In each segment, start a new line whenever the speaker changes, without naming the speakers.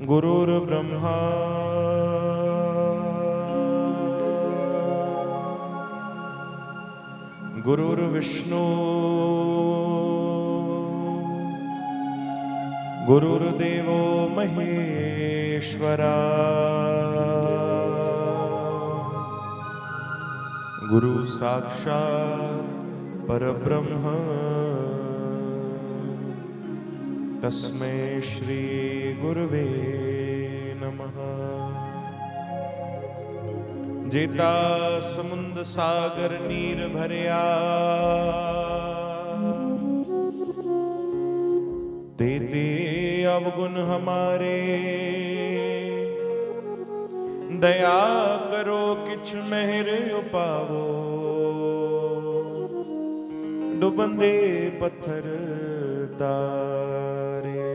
गुरुर्ब्रह्मा गुरुर्विष्णु गुरुर्देवो महेश्वरा गुरु साक्षात् परब्रह्म तस्मै श्री गुरुवे नमः। जेता समुंद सागर नीर भरिया तेते अवगुण हमारे दया करो किछ मेहर उपावो डुबंदे पत्थर तारे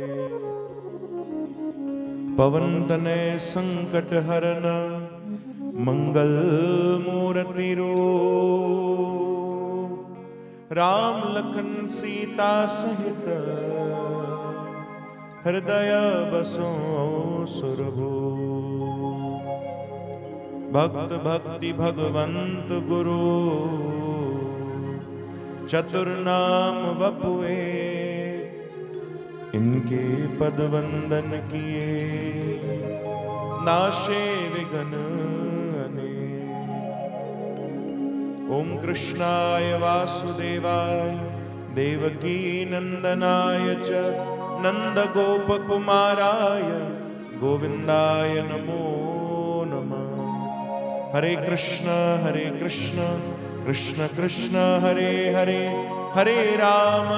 पवन तनय संकट हरन मंगल मूर्ति रो राम लखन सीता सहित हृदय बसो सुरभो भक्त भक्ति भगवंत गुरु चतुर नाम वपुए इनके पद वंदन किए नाशे विघ्न अने। ओम कृष्णाय वासुदेवाय देवकी नंदनाय च नंद गोप कुमाराय गोविंदाय नमो नमः। हरे कृष्ण कृष्ण कृष्ण हरे हरे हरे राम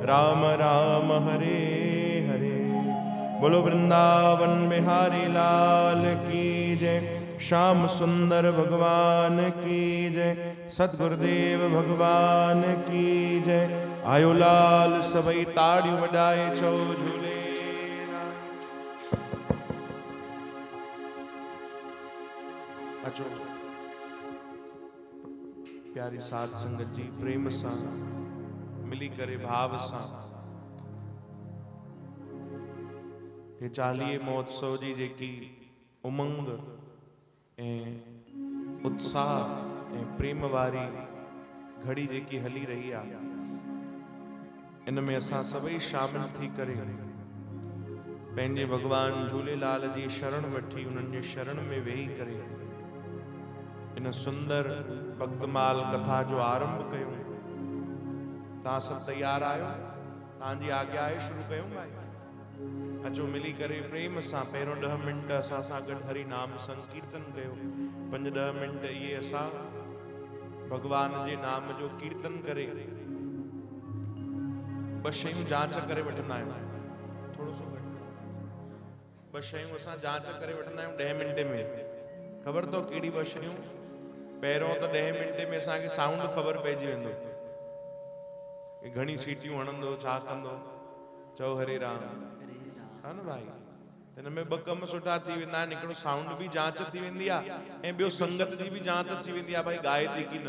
राम राम हरे हरे। बोलो वृंदावन बिहारी लाल की जय, श्याम सुंदर भगवान की जय, सतगुरुदेव भगवान की जय। आयो लाल सबई ताड़ियों वडाए छो झूले। अचो प्यारी साध संगत जी प्रेम सा मिली करे भाव सा ये 40 महोत्सव जी जेकी उमंग ऐं उत्साह ऐं प्रेम वारी घड़ी जेकी हली रही आ इनमें असां सभई शामिल थी करे पंहिंजे भगवान झूलेलाल जी शरण वठी उन्हनि जे शरण में वेही करे इन सुंदर भक्तमाल कथा जो आरंभ कयूं। तव्हां सभु तैयार आहियो? तव्हांजी आज्ञा आहे शुरू कयूं भाई? अचो मिली करे प्रेम सां पहिरियों 10 मिंट असां सां गॾु हरि नाम संकीर्तन कयो। 5-10 मिंट इहे असां भगवान जे नाम जो कीर्तन करे ॿ शयूं जांच करे वठंदा आहियूं। थोरो सो ॿ शयूं असां जांच करे वठंदा आहियूं 10 मिंट में। ख़बर अथव कहिड़ी 2 शयूं? पहिरों त 10 मिंट में असांखे साउंड ख़बर पइजी वेंदो कि घणी सीटियूं हणंदो छा कंदो। चओ हरे राम, हा न भाई। हिन में 2 कम सुठा थी वेंदा आहिनि। हिकिड़ो साउंड बि जांच थी वेंदी आहे ऐं ॿियो संगत जी बि जांच थी वेंदी आहे भाई ॻाए थी की न।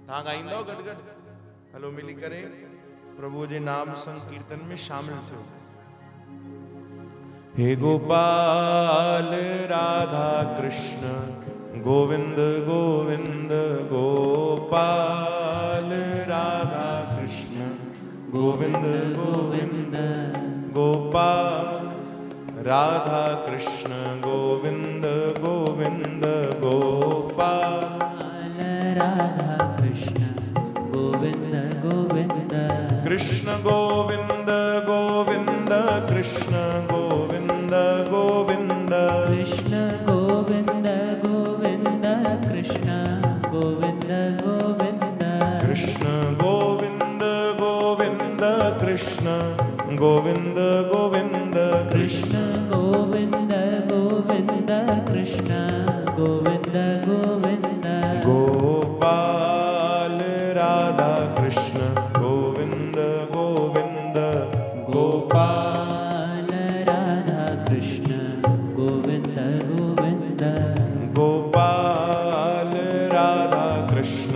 तव्हां ॻाईंदव गॾु गॾु? हलो मिली करे प्रभु जे नाम संकीर्तन में शामिल थियो। हे गोपाल राधा कृष्ण गोविंद गोविंद गोपाल राधा कृष्ण गोविंद गोविंद गोपाल राधा कृष्ण गोविंद गोविंद गोपाल राधा कृष्ण गोविंद गोविंद कृष्ण गोविंद गोविंद कृष्ण गोविंद गोविंद कृष्ण गोविंद गोविंद कृष्ण गोविंद गोविंद कृष्ण गोविंद गोविंद कृष्ण गोविंद गोविंद कृष्ण गोविंद गोविंद कृष्ण गोविंद गोविंद गोपाल राधा कृष्ण गोविंद गोविंद गोपाल राधा कृष्ण गोविंद गोविंद गोपाल राधा कृष्ण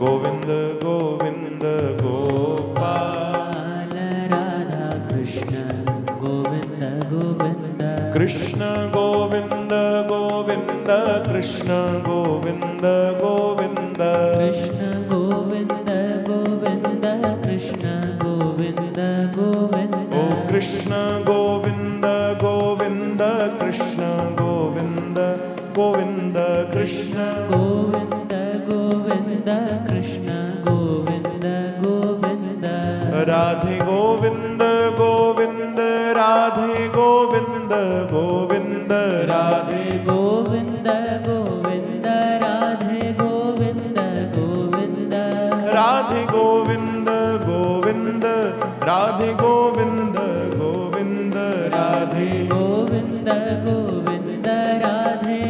गोविंद गोविंद गोपाल राधा कृष्ण
गोविंद गोविंद
कृष्ण गोविंद गोविंद कृष्ण गोविंद गोविंद
कृष्ण गोविंद गोविंद कृष्ण गोविंद गोविंद
ओ कृष्ण गोविंद गोविंद कृष्ण गोविंद गोविंद कृष्ण
गोविंद गोविंद कृष्ण गोविंद गोविंद
राधे गोविंद गोविंद राधे गोविंद गोविंद राधे
गोविंद गोविंद राधे गोविंद गोविंद
राधे गोविंद गोविंद राधे गोविंद गोविंद राधे
गोविंद गोविंद राधे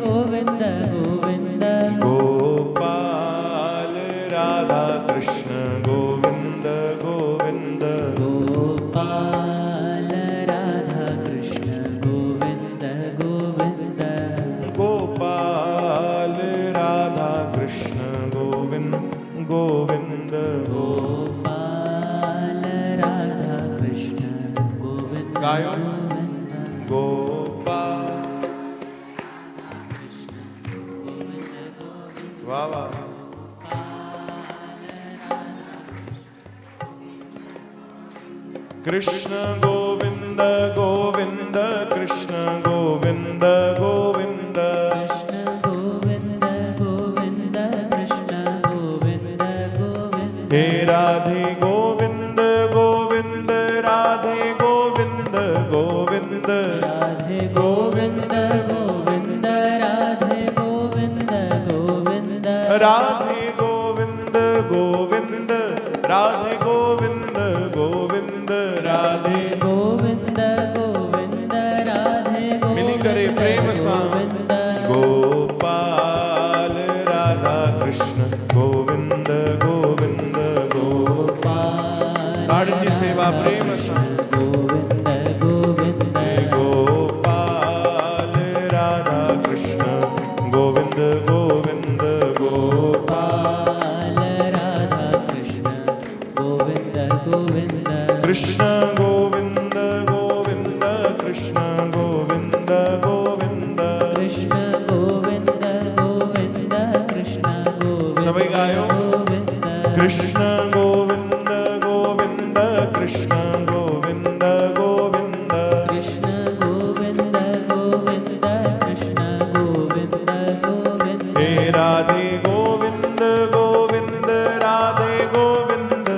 गोविंद गोविंद
गोपाल राधा कृष्ण गोविंद गोविंद
गोपाल राधा कृष्ण गोविंद गोविंद
गोपाल राधा कृष्ण गोविंद गोविंद
गोपाल राधा कृष्ण गोविंद
गायो।
गोविंद
गोपाल वाह वाह कृष्ण गोविंद गोविंद कृष्ण गोविंद गोविंद
कृष्ण गोविंद गोविंद कृष्ण गोविंद गोविंद
हे राधे गोविंद गोविंद राधे गोविंद गोविंद
राधे गोविंद गोविंद राधे गोविंद गोविंद
राधे गोविंद गोविंद राधे गोविंद गोविंद राधे
गोविंद गोविंद राधे
मिली करे प्रेम सा
गोविंद
गोपाल राधा कृष्ण गोविंद गोविंद
गोपाल
ताड़ी सेवा प्रेम सा
गोविंद गोविंद
गोपाल राधा कृष्ण गोविंद गोविंद
गोपाल राधा कृष्ण गोविंद गोविंद
कृष्ण गोविंद गोविंद कृष्ण गोविंद गोविंद
कृष्ण गोविंद गोविंद कृष्ण गोविंद
सभी गायो।
गोविंद
कृष्ण गोविंद गोविंद कृष्ण गोविंद गोविंद
कृष्ण गोविंद गोविंद कृष्ण गोविंद गोविंद
हे राधे गोविंद गोविंद राधे गोविंद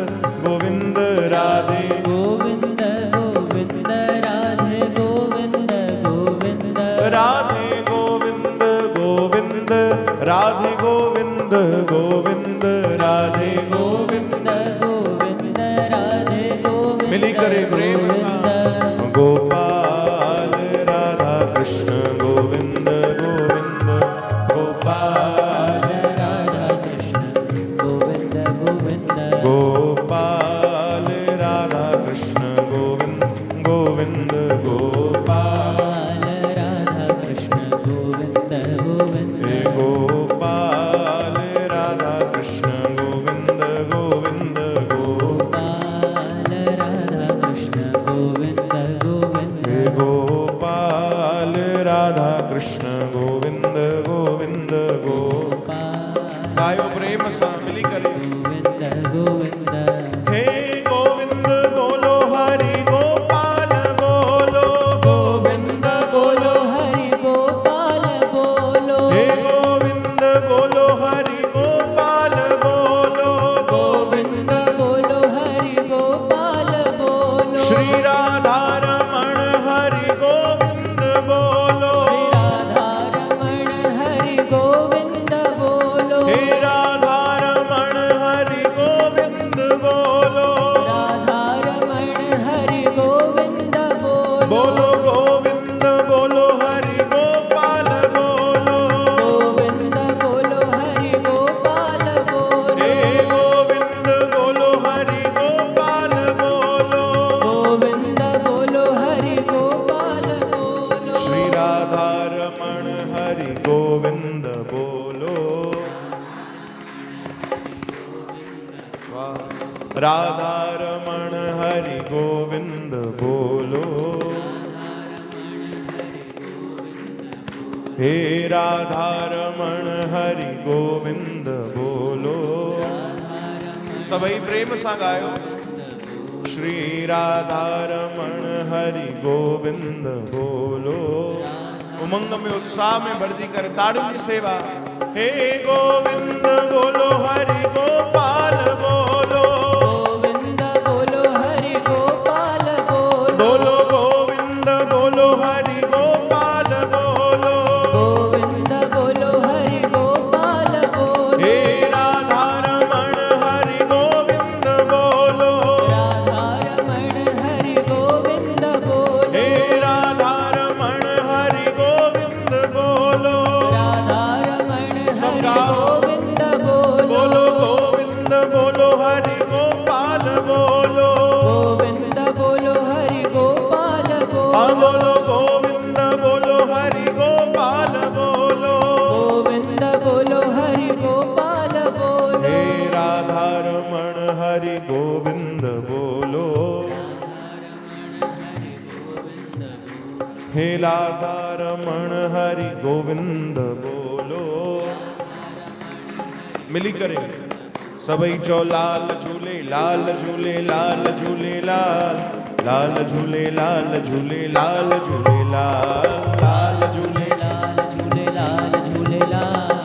गोविंद राधे
गोविंद गोविंद राधे गोविंद गोविंद
राधे गोविंद गोविंद राधे गोविंद गोविंद राधे गोविंद
गोविंद राधे गोविंद
मिली करे प्रेम सा गोपाल राधा कृष्ण गोविंद गोविंद गोपाल
राधा कृष्ण गोविंद गोविंद
गोपाल राधा कृष्ण गोविंद गोविंद गोपाल
राधा कृष्ण गोविंद गोविंद
हे गोपाल राधा कृष्ण गोविंद गोविंद
गोपाल राधा कृष्ण गोविंद गोविंद
हे गोपाल राधा कृष्ण गोविंद गोविंद
गोपाल
गायो प्रेम सा मिली करे
गोविंद गोविंद
हे गोविंद बोलो हरि गोपाल बोलो
गोविंद बोलो हरि गोपाल बोलो
हे गोविंद बोलो हरि गोपाल बोलो
गोविंद बोलो हरि गोपाल बोलो
श्री राधा रमण हरि गोविंद बोलो
श्री राधा रमण हरि गोविंद बोलो
हे राधा रमण हरि गोविंद बोलो
राधा रमण हरि गोविंद बोलो
बोलो गोविंद बोलो हरि गोपाल बोलो
गोविंद बोलो हरि गोपाल बोलो
हे गोविंद बोलो हरि गोपाल बोलो
गोविंद बोलो हरि गोपाल बोलो
श्री राधा रमण हरि गोविंद बोलो वाह। राधा रमण हरि गोविंद बोलो हे राधा रमण हरि गोविंद बोलो। सभई प्रेम सां गायो। श्री राधा रमण हरि गोविंद बोलो। उमंग में उत्साह में भरजी कर ताड़ियों की सेवा। हे गोविंद बोलो हरि गोपाल बोलो।
गोविंद बोलो हरि गोपाल बोलो।
बोलो गोविंद बोलो हरि गोपाल बोलो।
गोविंद बोलो हरि गोपाल बोलो।
हे राधा रमण हरि गोविंद बोलो।
राधा रमण हरि गोविंद बोलो।
हे राधा रमण हरि गोविंद बोलो।
राधा रमण
सब
हरि
गाओ।
गोविंद बोलो।
बोलो गोविंद बोलो हरि गोपाल बोलो।
गोविंद बोलो हरि गोपाल
हाँ
बोलो।
बोलो गोविंद बोलो हरि गोपाल बोलो।
गोविंद बोलो हरि गोपाल बोलो।
हे राधा रमण हरि गोविंद बोलो। हे राधा रमण हरि गोविंद बोलो। मिली करे सबई चो लाल झूले लाल झूले लाल झूले लाल। लाल झूले लाल झूले लाल झूले लाल। लाल झूले
लाल झूले लाल झूले लाल।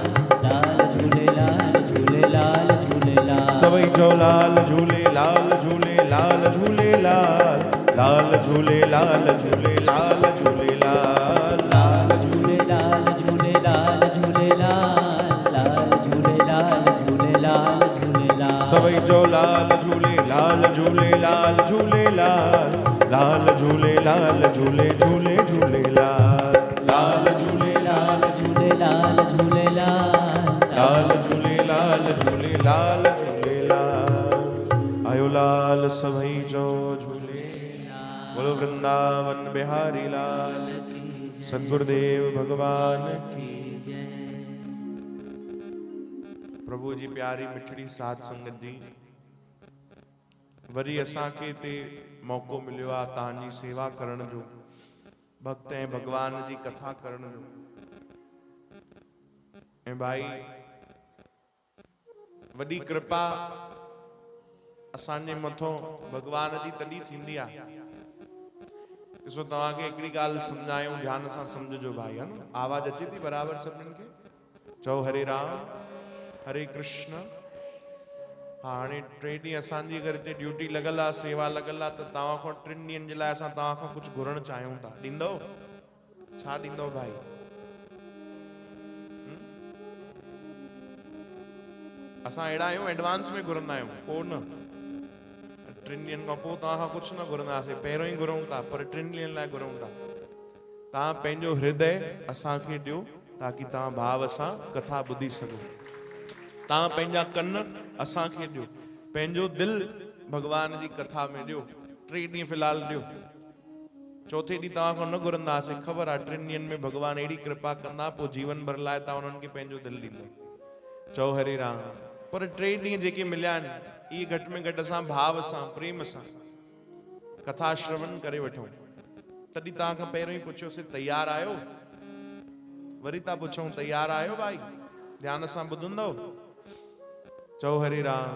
लाल झूले लाल झूले लाल झूले लाल।
सबई चो लाल झूले लाल झूले लाल झूले लाल। लाल झूले लाल झूले लाल झूले लाल। लाल
झूले लाल झूले लाल झूले लाल। लाल झूले लाल झूले लाल झूले लाल।
सबई चो लाल झूले लाल झूले लाल झूले लाल। लाल झूले लाल झूले झूले झूले लाल। लाल झूले लाल
झूले लाल झूले लाल।
लाल झूले लाल झूले लाल झूले लाल। आयो लाल सबई चो झूले। बोलो वृंदावन बिहारी लाल सदगुरुदेव भगवान की। प्रभु जी प्यारी मिठड़ी साध संगत जी, वरी असांखे ते मौको मिलियो आहे तव्हांजी सेवा करण जो, भक्त ऐं भगवान जी कथा करण जो। ऐं भाई वॾी कृपा असांजे मथों भगवान जी तॾहिं थींदी आहे। ॾिसो तव्हांखे हिकिड़ी ॻाल्हि सम्झायूं, ध्यान सां सम्झिजो भाई, है न? आवाज़ अचे थी बराबरि सभिनीनि खे? चओ हरे राम हरे कृष्ण। हाँ हाणे 3 ॾींहं असांजी अगरि हिते ड्यूटी लॻल आहे, सेवा लॻल आहे, त तव्हां खां 3 ॾींहंनि जे लाइ असां तव्हां खां कुझु घुरणु चाहियूं था। ॾींदव? छा ॾींदव भाई? असां अहिड़ा आहियूं एडवांस में घुरंदा आहियूं, पोइ न 3 ॾींहंनि खां पोइ तव्हां खां कुझु न घुरंदासीं, पहिरियों ई घुरूं था, पर 3 ॾींहंनि लाइ घुरूं था। तव्हां पंहिंजो हृदय असांखे ॾियो ताकी तव्हां भाव सां कथा ॿुधी सघो। तव्हां पंहिंजा कन असांखे ॾियो, पंहिंजो दिलि भगवान जी कथा में ॾियो। 3 ॾींहं फ़िलहाल ॾियो, चौथे ॾींहुं तव्हां खां न घुरंदासीं। ख़बर आहे 3 ॾींहंनि में भगवान अहिड़ी कृपा कंदा, पोइ जीवन भर लाइ तव्हां उन्हनि खे पंहिंजो दिलि ॾींदो। चओ हरे राम। पर 3 ॾींहं जेके मिलिया आहिनि, इहे घटि में घटि असां भाव सां प्रेम सां कथा श्रवण करे वठूं। तॾहिं तव्हां खां पहिरियों ई पुछियोसीं तयार आहियो? वरी था पुछूं तयार आहियो भाई? ध्यान सां ॿुधंदव? चओ हरे राम।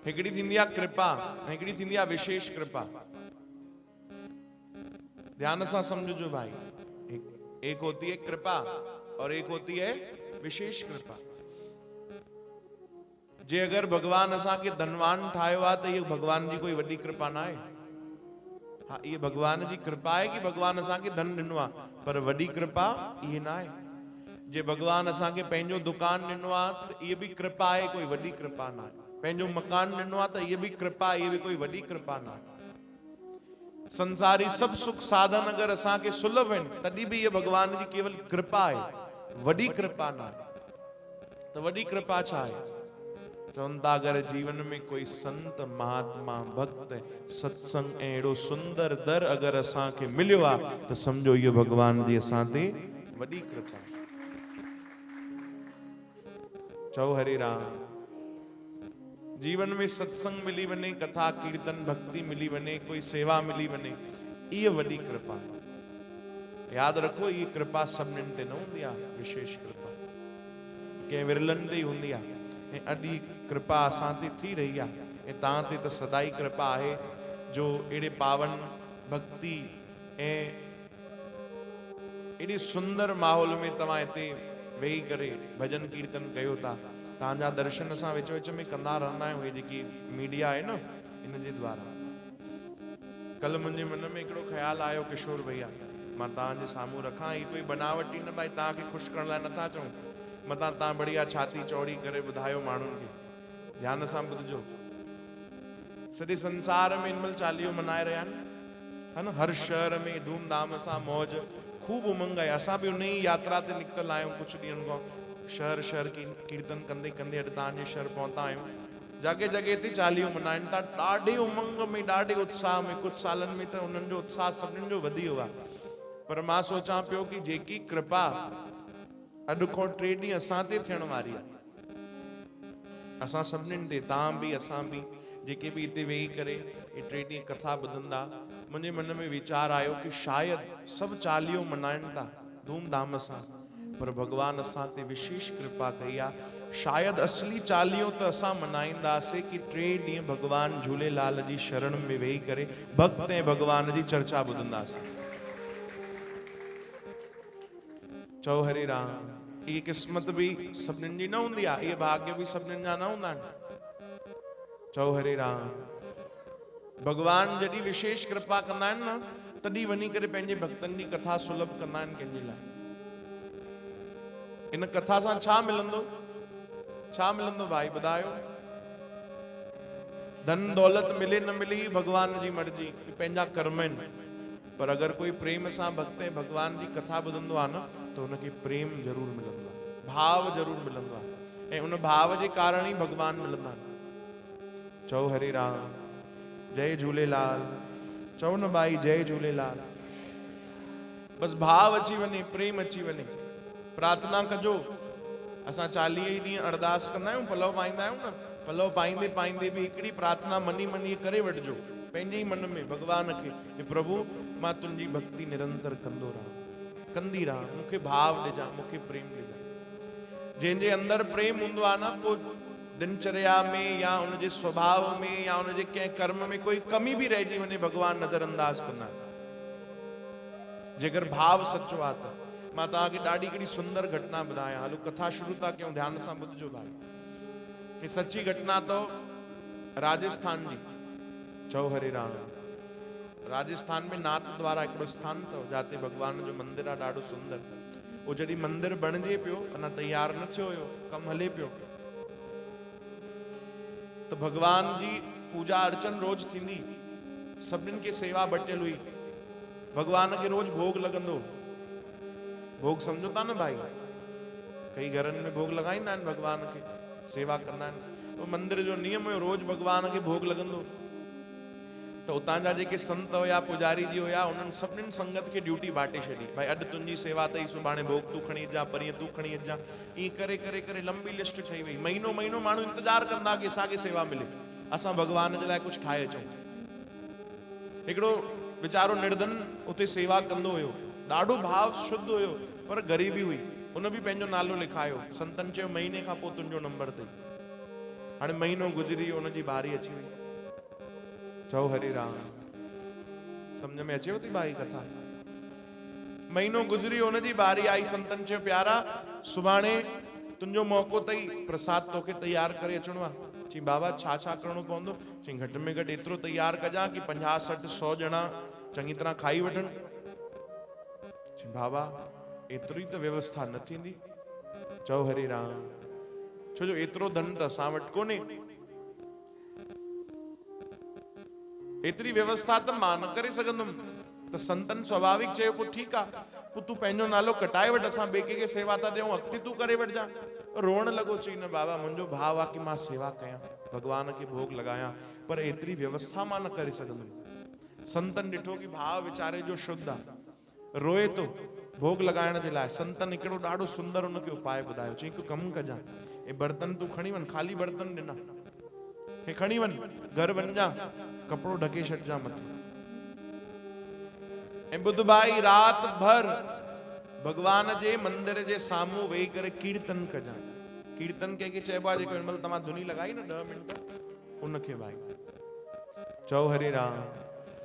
हिकिड़ी थींदी आहे कृपा, हिकिड़ी थींदी आहे विशेष कृपा। ध्यान सां समझो भाई, एक होती है कृपा और एक होती है विशेष कृपा। जे अगर भगवान असांखे धनवान ठाहियो आहे त इहो भगवान जी कोई वॾी कृपा न आहे। हाँ, ये भगवान जी कृपा है कि भगवान असांखे धन ॾिनो आहे, पर वॾी कृपा इहे न आहे। जे भगवान असांखे पंहिंजो दुकान ॾिनो आहे त इहे बि कृपा आहे, कोई वॾी कृपा न आहे। पंहिंजो मकान ॾिनो आहे त इहे बि कृपा, इहे बि कोई वॾी कृपा न आहे। संसारी सभु सुख साधन अगर असांखे सुलभ आहिनि, तॾहिं बि इहे भगवान जी केवल कृपा आहे, वॾी कृपा न आहे। त वॾी कृपा छा आहे? चवनि था अगर जीवन में कोई संत महात्मा भक्त सत्संग ऐं अहिड़ो सुंदर दर अगर असांखे मिलियो आहे त समझो इहो भगवान जी असां ते वॾी कृपा। चओ हरे राम। जीवन में सत्संग मिली वञे, कथा कीर्तन भक्ति मिली वञे, कोई सेवा मिली वञे, इहे वॾी कृपा। याद रखो ये कृपा सभिनीनि ते न हूंदी आहे, विशेष कृपा कंहिं विरलनि ते ई हूंदी आहे। ऐं अॼु कृपा असां ते थी रही आहे ऐं तव्हां ते त सदाई कृपा आहे जो अहिड़े पावन भक्ति ऐं एॾे सुंदर माहौल में तव्हां हिते वेही करे भजन कीर्तन कयो था। तव्हांजा दर्शन असां विच विच में कंदा रहंदा आहियूं। हे जेकी मीडिया आहे न इन जे द्वारा। कल मुंहिंजे मन में हिकिड़ो ख़्यालु आयो किशोर भैया, मां तव्हांजे साम्हूं रखां। ही कोई बनावटी न भाई तव्हांखे ख़ुशि करण लाइ नथा चऊं, मतां तव्हां बढ़िया छाती चौड़ी करे ॿुधायो माण्हुनि खे, ध्यान सां ॿुधिजो। सॼे संसार में हिनमहिल चालीहो मनाए रहिया आहिनि, है न, हर शहर में धूमधाम सां मौज खूब उमंग आहे। असां बि उन ई यात्रा ते निकितल आहियूं कुझु ॾींहंनि खां, शहर शहर कीर्तन कंदे कंदे अॼु तव्हांजे शहर पहुता आहियूं। जॻह जॻह ते चालीहो मनाइनि था, ॾाढे उमंग में, ॾाढे उत्साह में। कुझु सालनि में त उन्हनि जो उत्साह सभिनीनि जो वधी वियो आहे। पर मां सोचां पियो कि जेकी कृपा अॼु खां 3 ॾींहं असां ते थियण वारी आहे, असां सभिनीनि ते, तव्हां बि असां बि जेके बि हिते वेही करे ये 3 ॾींहं कथा ॿुधंदा, मुंहिंजे मन में वीचार आयो कि शायदि सभु चालीहो मनाइनि था धूमधाम सां, पर भगवान असां ते विशेष कृपा कई आहे। शायदि असली चालीहो त असां मनाईंदासीं कि 3 ॾींहं भगवान झूलेलाल जी शरण में वेही करे भक्त ऐं भगवान जी चर्चा ॿुधंदासीं। चओ हरे राम। ये किस्मत भी सभिनीनि जी न हूंदी आहे, ये भाग्य भी सभिनीनि जा न हूंदा आहिनि। चओ हरे राम। भगवान जॾहिं विशेष कृपा कंदा आहिनि न, तॾहिं वञी करे पंहिंजे भक्तनि जी कथा सुलभ कंदा आहिनि कंहिंजे लाइ। इन कथा सां छा मिलंदो, छा मिलंदो भाई ॿुधायो? धन दौलत मिले न मिले भगवान जी मर्जी, पंहिंजा कर्म आहिनि। पर अगर कोई प्रेम सां भक्त ऐं भगवान जी कथा ॿुधंदो आहे न, त हुनखे प्रेम ज़रूर मिलंदो आहे, भाव ज़रूर मिलंदो आहे, ऐं उन भाव जे कारण ई भगवान मिलंदा आहिनि। चओ हरे राम। जय झूलेलाल। चओ न भाई जय झूलेलाल। बस भाव अची वञे, प्रेम अची वञे। प्रार्थना कजो। असां 40 ॾींहं अरदास कंदा आहियूं, पलव पाईंदा आहियूं न, पलव पाईंदे पाईंदे बि हिकिड़ी प्रार्थना मनी मनी करे वठिजो पंहिंजे ई मन में भगवान खे, हे प्रभु मां तुंहिंजी भक्ति निरंतर कंदो रहां, कंदी रहां, मूंखे भाव ॾिजां, मूंखे प्रेम ॾिजां। जंहिंजे अंदरि प्रेम हूंदो आहे न, पोइ दिनचर्या में या उनजे स्वभाव में या उनजे कंहिं कर्म में कोई कमी भी रहिजी वञे, भगवान नज़रअंदाज कंदा आहिनि। जेकर भाव सचो आहे त। मां तव्हांखे ॾाढी हिकिड़ी सुंदर घटना ॿुधायां, हलो कथा शुरू था कयूं, ध्यान सां ॿुधजो भाई। ये सच्ची घटना तो राजस्थान जी। चओ हरे राम। राजस्थान में नाथ द्वारा हिकिड़ो स्थान अथव, जाते भगवान जो मंदिर आहे ॾाढो सुंदर। वो जॾहिं मंदिर बणिजे पियो, अञा तैयार न थियो हुयो, कमु हले पियो, तो भगवान जी पूजा अर्चन रोज थींदी, सभिनीनि खे सेवा बटियल हुई। भगवान खे रोज भोग लॻंदो। भोग समझो था न भाई, कई घरनि में भोग लॻाईंदा आहिनि भगवान खे, सेवा कंदा आहिनि। तो मंदिर जो नियम हुयो रोज भगवान खे भोग लॻंदो। तो उतां जा जेके संत हुया, पुजारी जी हुया, उन्हनि सभिनीनि संगत खे ड्यूटी बांटे छॾी, भाई अॼु तुंहिंजी सेवा अथई, सुभाणे भोग तूं खणी अचां, परीहं तूं खणी अचां। ईअं करे करे करे लंबी लिस्ट ठही वई। महीनो महीनो माण्हू इंतजार कंदा कि असांखे सेवा मिले, असां भगवान जे लाइ कुझु ठाहे अचूं। हिकिड़ो वीचारो निर्धन उते सेवा कंदो हुयो, ॾाढो भाव शुद्ध हुयो, पर ग़रीबी हुई। उन बि पंहिंजो नालो लिखायो। संतनि चयो महीने खां पोइ तुंहिंजो नंबर अथई। हाणे महीनो गुज़री वियो, उनजी बारी अची वई। चओ हरे राम। समझ में अचेव थी भाई कथा? महीनो गुज़री, उनजी बारी आई। संतनि चयो प्यारा सुभाणे तुंहिंजो मौक़ो अथई, प्रसाद तोखे तैयार करे अचिणो आहे। चई बाबा छा छा करिणो पवंदो? चई घटि में घटि एतिरो तैयार कजां कि 50, 60, 100 ॼणा चङी तरह खाई वठनि। चई बाबा एतिरी त व्यवस्था न थींदी। चओ हरे राम। छो जो एतिरो धन त असां वटि कोन्हे, एतिरी व्यवस्था त मां न करे सघंदुमि। त संतन स्वाभाविक चयो पोइ ठीकु आहे, पोइ तूं पंहिंजो नालो कटाए वठि, असां ॿिए कंहिंखे सेवा था ॾियूं, अॻिते तूं करे वठिजां। रोअण लॻो। चई न बाबा मुंहिंजो भाव आहे कि मां सेवा कयां, भगवान खे भोग लॻायां, पर एतिरी व्यवस्था मां न करे सघंदुमि। संतन ॾिठो कि भाव वीचारे जो शुद्ध आहे, रोए थो भोग लॻाइण जे लाइ। संतन हिकिड़ो ॾाढो सुंदर उनखे उपाय ॿुधायो। चई हिकु कमु कजां, हे बर्तन तूं खणी वञ, ख़ाली बर्तन ॾिना, हे खणी वञ, घर वञजां, कपिड़ो ढके छॾिजां मथे, ऐं ॿुध भाई, रात भर भगवान जे मंदिर जे साम्हूं वेही करे कीर्तन कजां। कीर्तन कंहिंखे चइबो आहे जेको हिन महिल तव्हां धुनी लॻाई न 10 मिंट, उनखे भाई चओ हरे राम।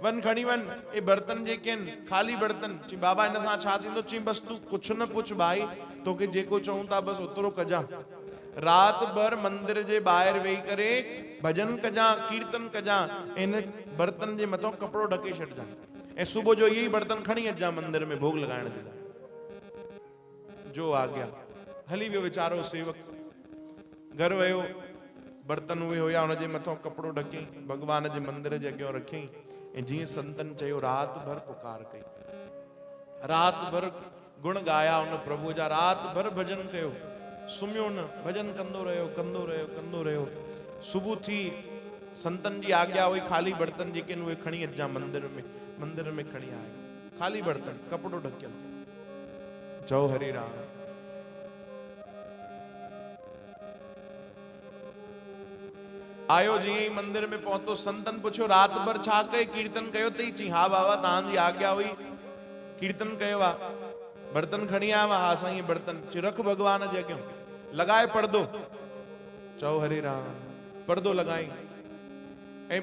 वन खणी वन, ये बर्तन जेके आहिनि ख़ाली बर्तन, चई बाबा हिन सां छा थींदो? चई बस तूं कुछ न पुछ भाई, तोखे जेको चऊं था बस ओतिरो कजां। रात भर मंदिर जे ॿाहिरि वेही करे भजन कजां, कीर्तन कजां, इन बर्तन जे मथां कपिड़ो ढके छॾिजां, ऐं सुबुह जो इहे ई बर्तन खणी अचां मंदिर में भोग लॻाइण जे लाइ। जो आ गया, हली वियो वीचारो सेवक, घर वियो, बर्तन उहे हुया हुनजे मथां कपिड़ो ढके भगवान जे मंदिर जे अॻियां रखियईं, ऐं जीअं संतन चयो रात भर पुकार कई, रात भर गुण गाया उन प्रभु जा, रात भर भजन कयो, सुम्हियो न, भजन कंदो रहियो कंदो रहियो कंदो रहियो। सुबुह थी, संतन जी आज्ञा हुई ख़ाली बर्तन जेके उहे खणी अचां मंदिर में खणी आया, ख़ाली बर्तन, कपिड़ो ढकियल। चओ हरे राम। आयो जीअं ई मंदिर में पहुतो, संतन पुछियो रात भर छा कई, कीर्तन कयो अथई? चई हा बाबा तव्हांजी आज्ञा हुई, कीर्तन कयो आहे, बर्तन खणी आया हा साईं बर्तन। चई रख भगवान जे अॻियां, लॻाए पर्दो। चओ हरे राम। पर्दो लॻाई, ऐं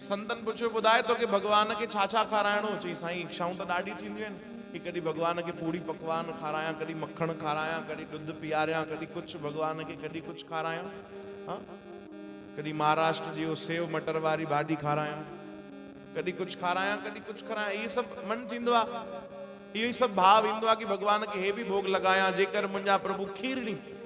संतन पुछियो ॿुधाए तोखे भगवान खे छा छा खाराइणो? चई साईं इच्छाऊं त ॾाढी थींदियूं आहिनि कि कॾहिं भगवान खे पूड़ी पकवान खारायां, कॾहिं मक्खण खारायां, कॾहिं ॾुध पीआरियां, कॾहिं कुझु भगवान खे कॾहिं कुझु खारायां, हा कॾहिं महाराष्ट्र जी वो सेव मटर वारी भाॼी खारायां, कॾहिं कुझु खारायां, कॾहिं कुझु खारायां। इहे सभु मन थींदो आहे, इहो ई सभु भाव ईंदो आहे कि भगवान खे हे बि भोग लॻायां। जेकर मुंहिंजा प्रभु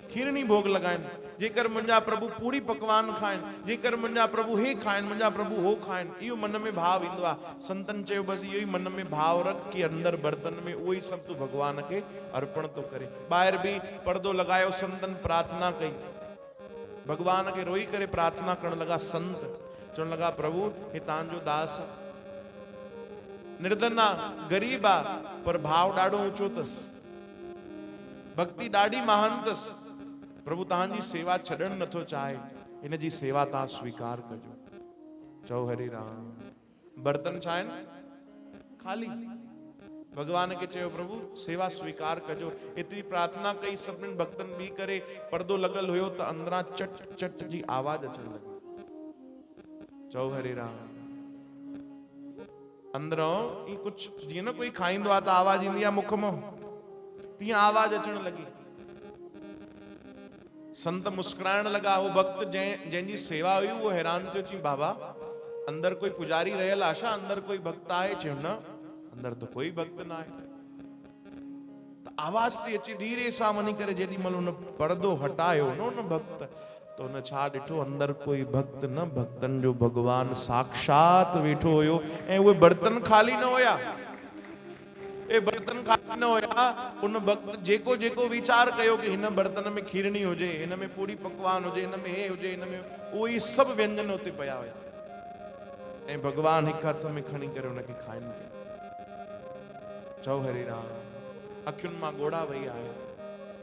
खीरणी भोग लॻाइनि, जेकर मुंहिंजा प्रभु पूड़ी पकवान खाइनि, जेकर मुंहिंजा प्रभु हे खाइनि, मुंहिंजा प्रभु हो खाइनि, इहो मन में भाव ईंदो आहे। संतन चयो बसि इहो ई मन में भाव रख कि अंदर बर्तन में उहो ई सभु तूं भगवान खे अर्पण थो करे। ॿाहिरि बि पर्दो लॻायो, संतन प्रार्थना कई, भगवान खे रोई करे प्रार्थना करण लॻा। संत चवण लॻा प्रभु हे तव्हांजो दास आहे, निर्धन आहे, गरीब आहे, पर भाव ॾाढो ऊंचो अथसि, भक्ति ॾाढी महान अथसि, प्रभु तव्हांजी सेवा छॾणु नथो चाहे, हिन जी सेवा तव्हां स्वीकार कजो। चओ हरे राम। बर्तन छा आहिनि? ख़ाली। भगवान खे चयो प्रभु सेवा स्वीकार कजो। एतिरी प्रार्थना कई, सभिनी भक्तन बि करे, पर्दो लॻल हुयो त अंदरां चट चट जी आवाज अचण लॻी। चओ हरे राम। अंदरों ई कुछ जीअं न कोई खाईंदो आहे त आवाज ईंदी आहे मुख मां, तीअं आवाज अचण लॻी। संत मुस्कुराइण लॻा। वो भक्त जंहिंजी सेवा हुई उहो हैरान थियो, चई बाबा अंदर कोई पुजारी रहियल आहे छा? अंदर कोई भक्त आहे? चयो न अंदर तो कोई भक्त ना आहे। त आवाज थी अचे धीरे सां वञी करे, जेॾी महिल उन पर्दो हटायो न उन भक्त, तो उन छा ॾिठो? अंदर कोई भक्त न, भक्तन जो भगवान साक्षात वेठो हुयो। ऐं उहे बर्तन खाली न हुया, ए बर्तन खाली न हुया। उन भक्त जेको जेको वीचार कयो कि हिन बर्तन में खीरणी हुजे, हिन में पूड़ी पकवान हुजे, हिन में हे हुजे, हिन में उहे सभु व्यंजन उते पिया हुया, ऐं भगवान हिकु हथ में खणी करे उनखे खाइनि पिया। चओ हरे राम। अखियुनि मां ॻोढ़ा वही आया।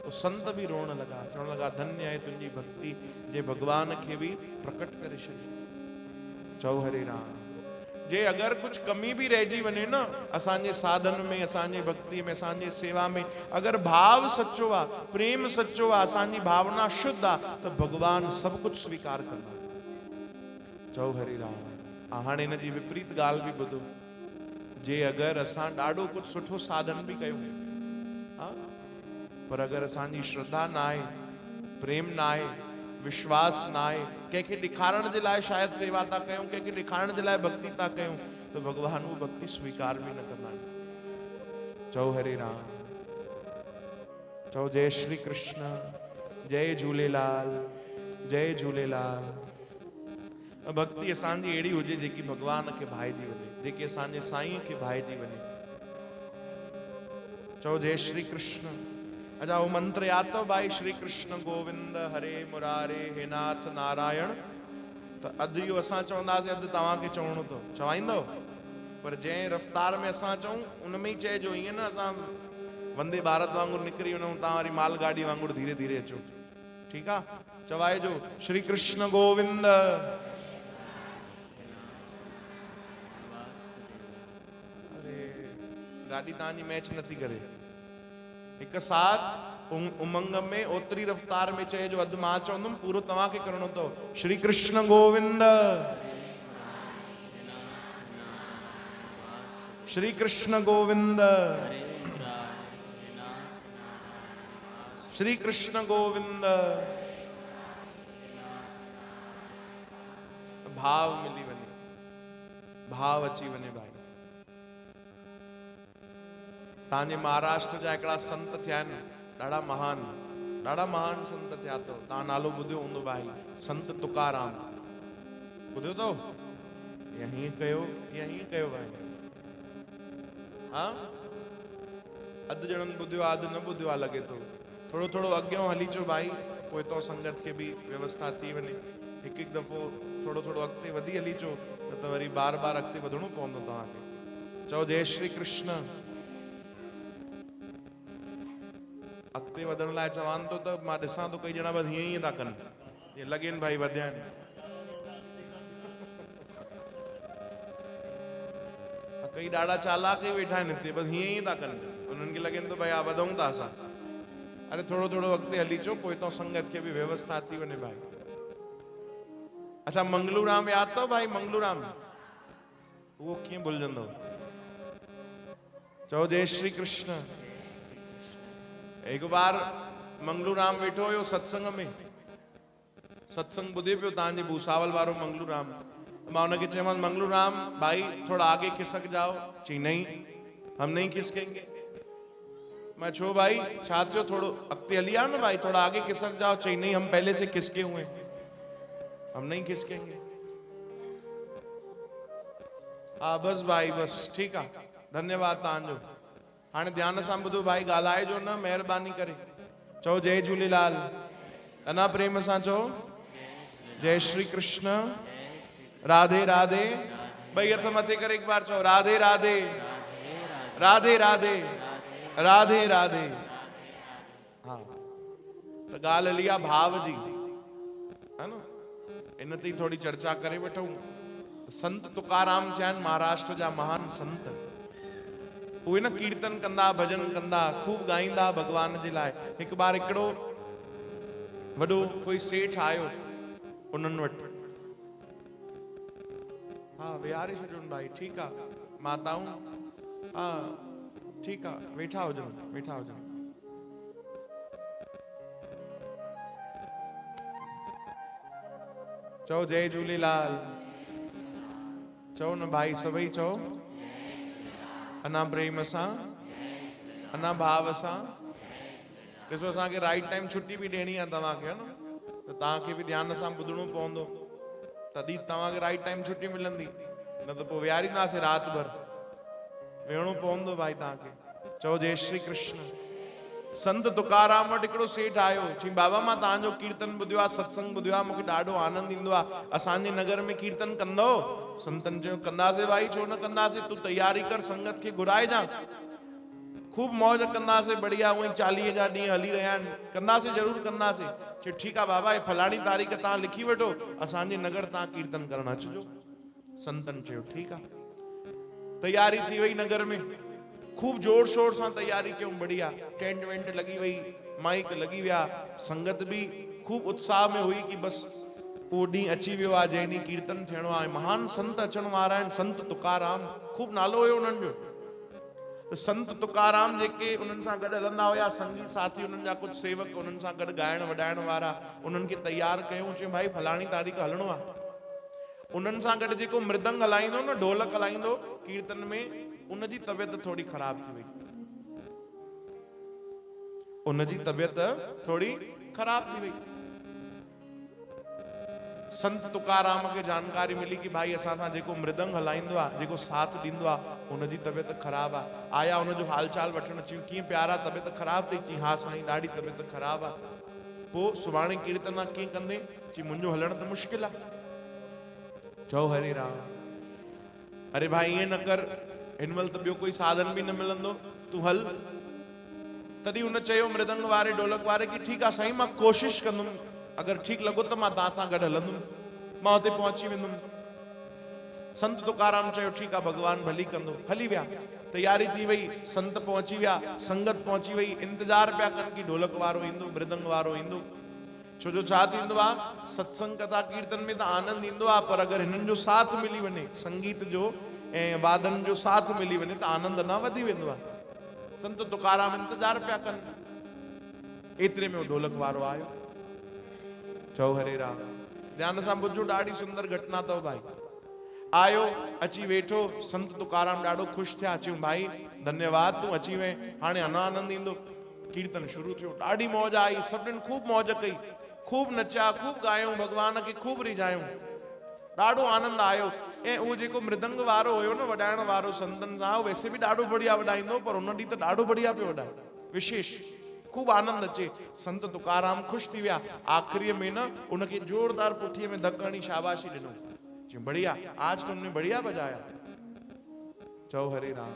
तो संत भी रोण लगा, चवण लगा धन्य है तुंहिंजी भक्ति जे भगवान खे भी प्रकट करे छॾी। चओ हरे राम। जे अगर कुछ कमी भी रहिजी वञे न असांजे साधन में, असांजे भक्ति में, असांजे सेवा में, अगर भाव सच्चो आ, प्रेम सच्चो आ, असांजी भावना शुद्ध आ, तो भगवान सब कुछ स्वीकार कंदा। चओ हरे राम। हाणे इन जी विपरीत ॻाल्हि भी ॿुधो। जे अगर असां ॾाढो कुछ सुठो साधन भी कयूं, हाँ, पर अगर असांजी श्रद्धा ना आहे, प्रेम ना आहे, विश्वास ना आहे, कंहिंखे ॾेखारण जे लाइ शायद सेवा था कयूं, कंहिंखे ॾेखारण जे लाइ भक्ति था कयूं, तो भगवान वो भक्ति स्वीकार भी न कंदा आहिनि। चओ हरे राम। चओ जय श्री कृष्ण, जय झूलेलाल, जय झूलेलाल। भक्ति असांजी अहिड़ी हुजे जेकी भगवान खे भाइजी वञे, जेकी असांजे साईं खे भाइजी वञे। चओ जय श्री कृष्ण। अच्छा वो मंत्र याद अथव भाई? श्री कृष्ण गोविंद हरे मुरारे हे नाथ नारायण। तो अधु इहो असां चवंदासीं, अधु तव्हांखे चवणो अथव, चवाईंदव? पर जंहिं रफ़्तार में असां चऊं उन में ई चइजो। ईअं न असां वंदे भारत वांगुरु निकिरी वञूं, तव्हां वरी मालगाड़ी वांगुरु धीरे धीरे अचो। ठीकु आहे? चवाइजो श्री कृष्ण गोविंद गाड़ी तव्हांजी मैच नथी करे। एक साथ उमंग में ओतरी रफ्तार में चए जो अधु मां चवंदुमि पूरो तव्हांखे करणो अथव। श्री कृष्ण गोविंद, श्री कृष्ण गोविंद, श्री कृष्ण गोविंद। भाव मिली वने, भाव अची वने भाई। तांजे महाराष्ट्र जा एकड़ा संत थिया न, ॾाढा महान संत थिया अथव। तव्हां नालो ॿुधियो हूंदो भाई, संत तुकाराम। ॿुधियो अथव? हीअं कयो भाई। हाँ, अधु ॼणनि ॿुधियो आहे, अधु न ॿुधियो आहे लॻे थो। थोड़ो थोड़ो अॻियां हली अचो भाई, पोइ तो संगत खे भी व्यवस्था थी वने। हिकु हिकु दफ़ो थोड़ो थोड़ो अॻिते वधी हली अचो, न त वरी बार बार अॻिते वधणो पवंदो तव्हांखे। चओ जय श्री कृष्ण। अॻिते वधण लाइ चवान थो त मां ॾिसां थो कई ॼणा बस हीअं ई था कनि, हीअं लॻेनि भाई वधिया आहिनि। कई ॾाढा चालाक ई वेठा आहिनि हिते, बस हीअं ई था कनि। उन्हनि खे लॻेनि थो भाई हा वधूं था असां। अरे थोड़ो थोड़ो अॻिते हली अचो, पोइ तो संगत खे भी व्यवस्था थी वने भाई। अच्छा, मंगलूराम याद अथव भाई? मंगलूराम वो कीअं भुलजंदो? चओ जय श्री कृष्ण। एक बार मंगलूराम वेठो हुयो सत्संग में, सत्संग ॿुधे पियो तव्हांजे भूसावल वारो मंगलूराम। मां उनखे चयोमांसि मंगलूराम भाई थोड़ा आगे खिसक जाओ। चई नहीं, हम नहीं खिसकेंगे। मैं छो भाई, छा थियो? थोड़ो अॻिते हली आओ न भाई, थोड़ा आगे खिसक जाओ। चई नहीं, हम पहले से खिसके हुए, हम नहीं खिसकेंगे। हाँ बस भाई बस, ठीक है, धन्यवाद तव्हांजो। हाणे ध्यान सां ॿुधो भाई, ॻाल्हाइजो न महिरबानी करे। चओ जय झूलेलाल। अना प्रेम सां चओ जय श्री कृष्ण, राधे राधे। ॿई हथ मथे करे एक बार चओ राधे राधे, राधे राधे, राधे राधे। हाँ, तो ॻाल्हि हली आहे भाव जी, है न? इन ते थोड़ी चर्चा करे वठूं। संत तुकाराम थिया आहिनि महाराष्ट्र जा महान संत। उहे न कीर्तन कंदा, भजन कंदा, खूब गाईंदा भगवान जे लाइ। हिकु बार हिकिड़ो वॾो कोई सेठ आयो उन्हनि वटि। हाँ विहारे छॾियोनि भाई, ठीकु आहे माताऊं, हाँ ठीकु आहे, वेठा हुजनि, वेठा हुजनि। चओ जय झूलेलाल। चओ न भाई, सभई चओ अना प्रेम सां, अना भाव सां। ॾिसो असांखे राइट टाइम छुट्टी भी ॾियणी आहे तव्हांखे, है न? त तव्हांखे भी ध्यान सां ॿुधणो पवंदो, तॾहिं तव्हांखे राइट टाइम छुट्टी मिलंदी, न त पोइ विहारींदासीं राति भर। वेहणो पवंदो भाई तव्हांखे। चओ जय श्री कृष्ण। संत तुकाराम वटि हिकिड़ो सेठ आयो, चई बाबा मां तव्हांजो कीर्तन ॿुधियो आहे, सत्संग ॿुधियो आहे, मूंखे ॾाढो आनंद ईंदो आहे। असांजे नगर में कीर्तन कंदो? संतन चयो कंदासीं भाई, छो न कंदासीं, तूं तैयारी कर, संगत खे घुराइजां, खूब मौज कंदासीं, बढ़िया। उहे 40 जा ॾींहं हली रहिया आहिनि, कंदासीं ज़रूर कंदासीं। चयो ठीकु आहे बाबा, फलाणी तारीख़ तव्हां लिखी वठो, असांजे नगर तव्हां कीर्तन करणु अचिजो। संतन चयो ठीकु आहे। तैयारी थी वई नगर में, खूब जोर शोर सां तैयारी कयूं, बढ़िया। टेंट वेंट लगी वई, माइक लगी विया, संगत भी खूब उत्साह में हुई कि बस वो ॾींहुं अची वियो आहे जंहिं ॾींहुं कीर्तन थियणो आहे। महान संत अचण वारा आहिनि, संत तुकाराम, खूब नालो हुयो उन्हनि जो। त संत तुकाराम जेके उन्हनि सां गॾु हलंदा हुया, संगी साथी उन्हनि जा कुझु सेवक उन्हनि सां गॾु ॻाइण वॼाइण वारा, उन्हनि खे तैयार कयूं। चयूं भाई फलाणी तारीख़ हलणो आहे। उन्हनि सां गॾु जेको मृदंग हलाईंदो न, ढोलक हलाईंदो कीर्तन में, उनजी तबियत थोड़ी ख़राब थी वई। उनजी तबियत थोड़ी ख़राब थी वई। संत तुकाराम के जानकारी मिली कि भाई असां सां जेको मृदंग हलाईंदो आहे, जेको साथ ॾींदो आहे, उनजी तबियत ख़राब आहे। आया उनजो हाल चाल वठण, चयूं कीअं प्यारा, तबियत ख़राब थी? चई हा साईं, ॾाढी तबियत ख़राब आहे। पोइ सुभाणे कीर्तन कीअं कंदे? चई मुंहिंजो हलण त मुश्किल आहे। चओ हरे राम। अरे भाई ईअं न कर, हिन महिल त ॿियो कोई साधन भी न मिलंदो, तूं हल। तॾहिं उन चयो मृदंग वारे ढोलक वारे कि ठीकु आहे साईं, मां कोशिश कंदुमि, अगर ठीक लगो तो मां तव्हां सां गॾु हलंदुमि, मां हुते पहुची वेंदुमि। संत तुकाराम चयो ठीकु आहे, भगवान भली कंदो। हली विया। तैयारी थी वई, संत पहुंची विया, संगत पहुंची वई, इंतजार पिया कनि कि ढोलक वारो ईंदो, मृदंग वारो ईंदो। छो जो छा थींदो आहे, सत्संग कथा कीर्तन में त आनंद ईंदो आहे, पर अगरि हिननि जो साथ मिली वञे, संगीत जो ऐं वादन जो साथ मिली वञे त आनंद न वधी वेंदो आहे। संत तुकाराम इंतजार पिया कनि, एतिरे में ढोलक वारो आयो। चओ हरे राम, ध्यान सां ॿुधो, ॾाढी सुंदर घटना अथव भाई। आयो, अची वेठो, संत तुकाराम ॾाढो ख़ुशि थिया, चयूं भाई धन्यवाद, तूं अची वएं, हाणे अञा आनंद ईंदो। कीर्तन शुरू थियो, ॾाढी मौज आई, सभिनीनि खूब मौज कई, खूब नचा, खूब गायूं, भगवान खे खूब रिझायूं, ॾाढो आनंद आयो। ऐं उहो जेको मृदंग वारो हुयो न, वॼाइण वारो संतनि सां, वैसे बि ॾाढो बढ़िया वॼाईंदो, पर उन ॾींहुं त ॾाढो बढ़िया पियो वॼाए, विशेष, खूब आनंद अचे। संत तुकाराम ख़ुशि थी विया। आख़िरीअ में न उनखे जोरदार पुठीअ में धक हणी शाबाशी ॾिनो, चयूं बढ़िया, आज तुमने बढ़िया बजाया। चओ हरे राम,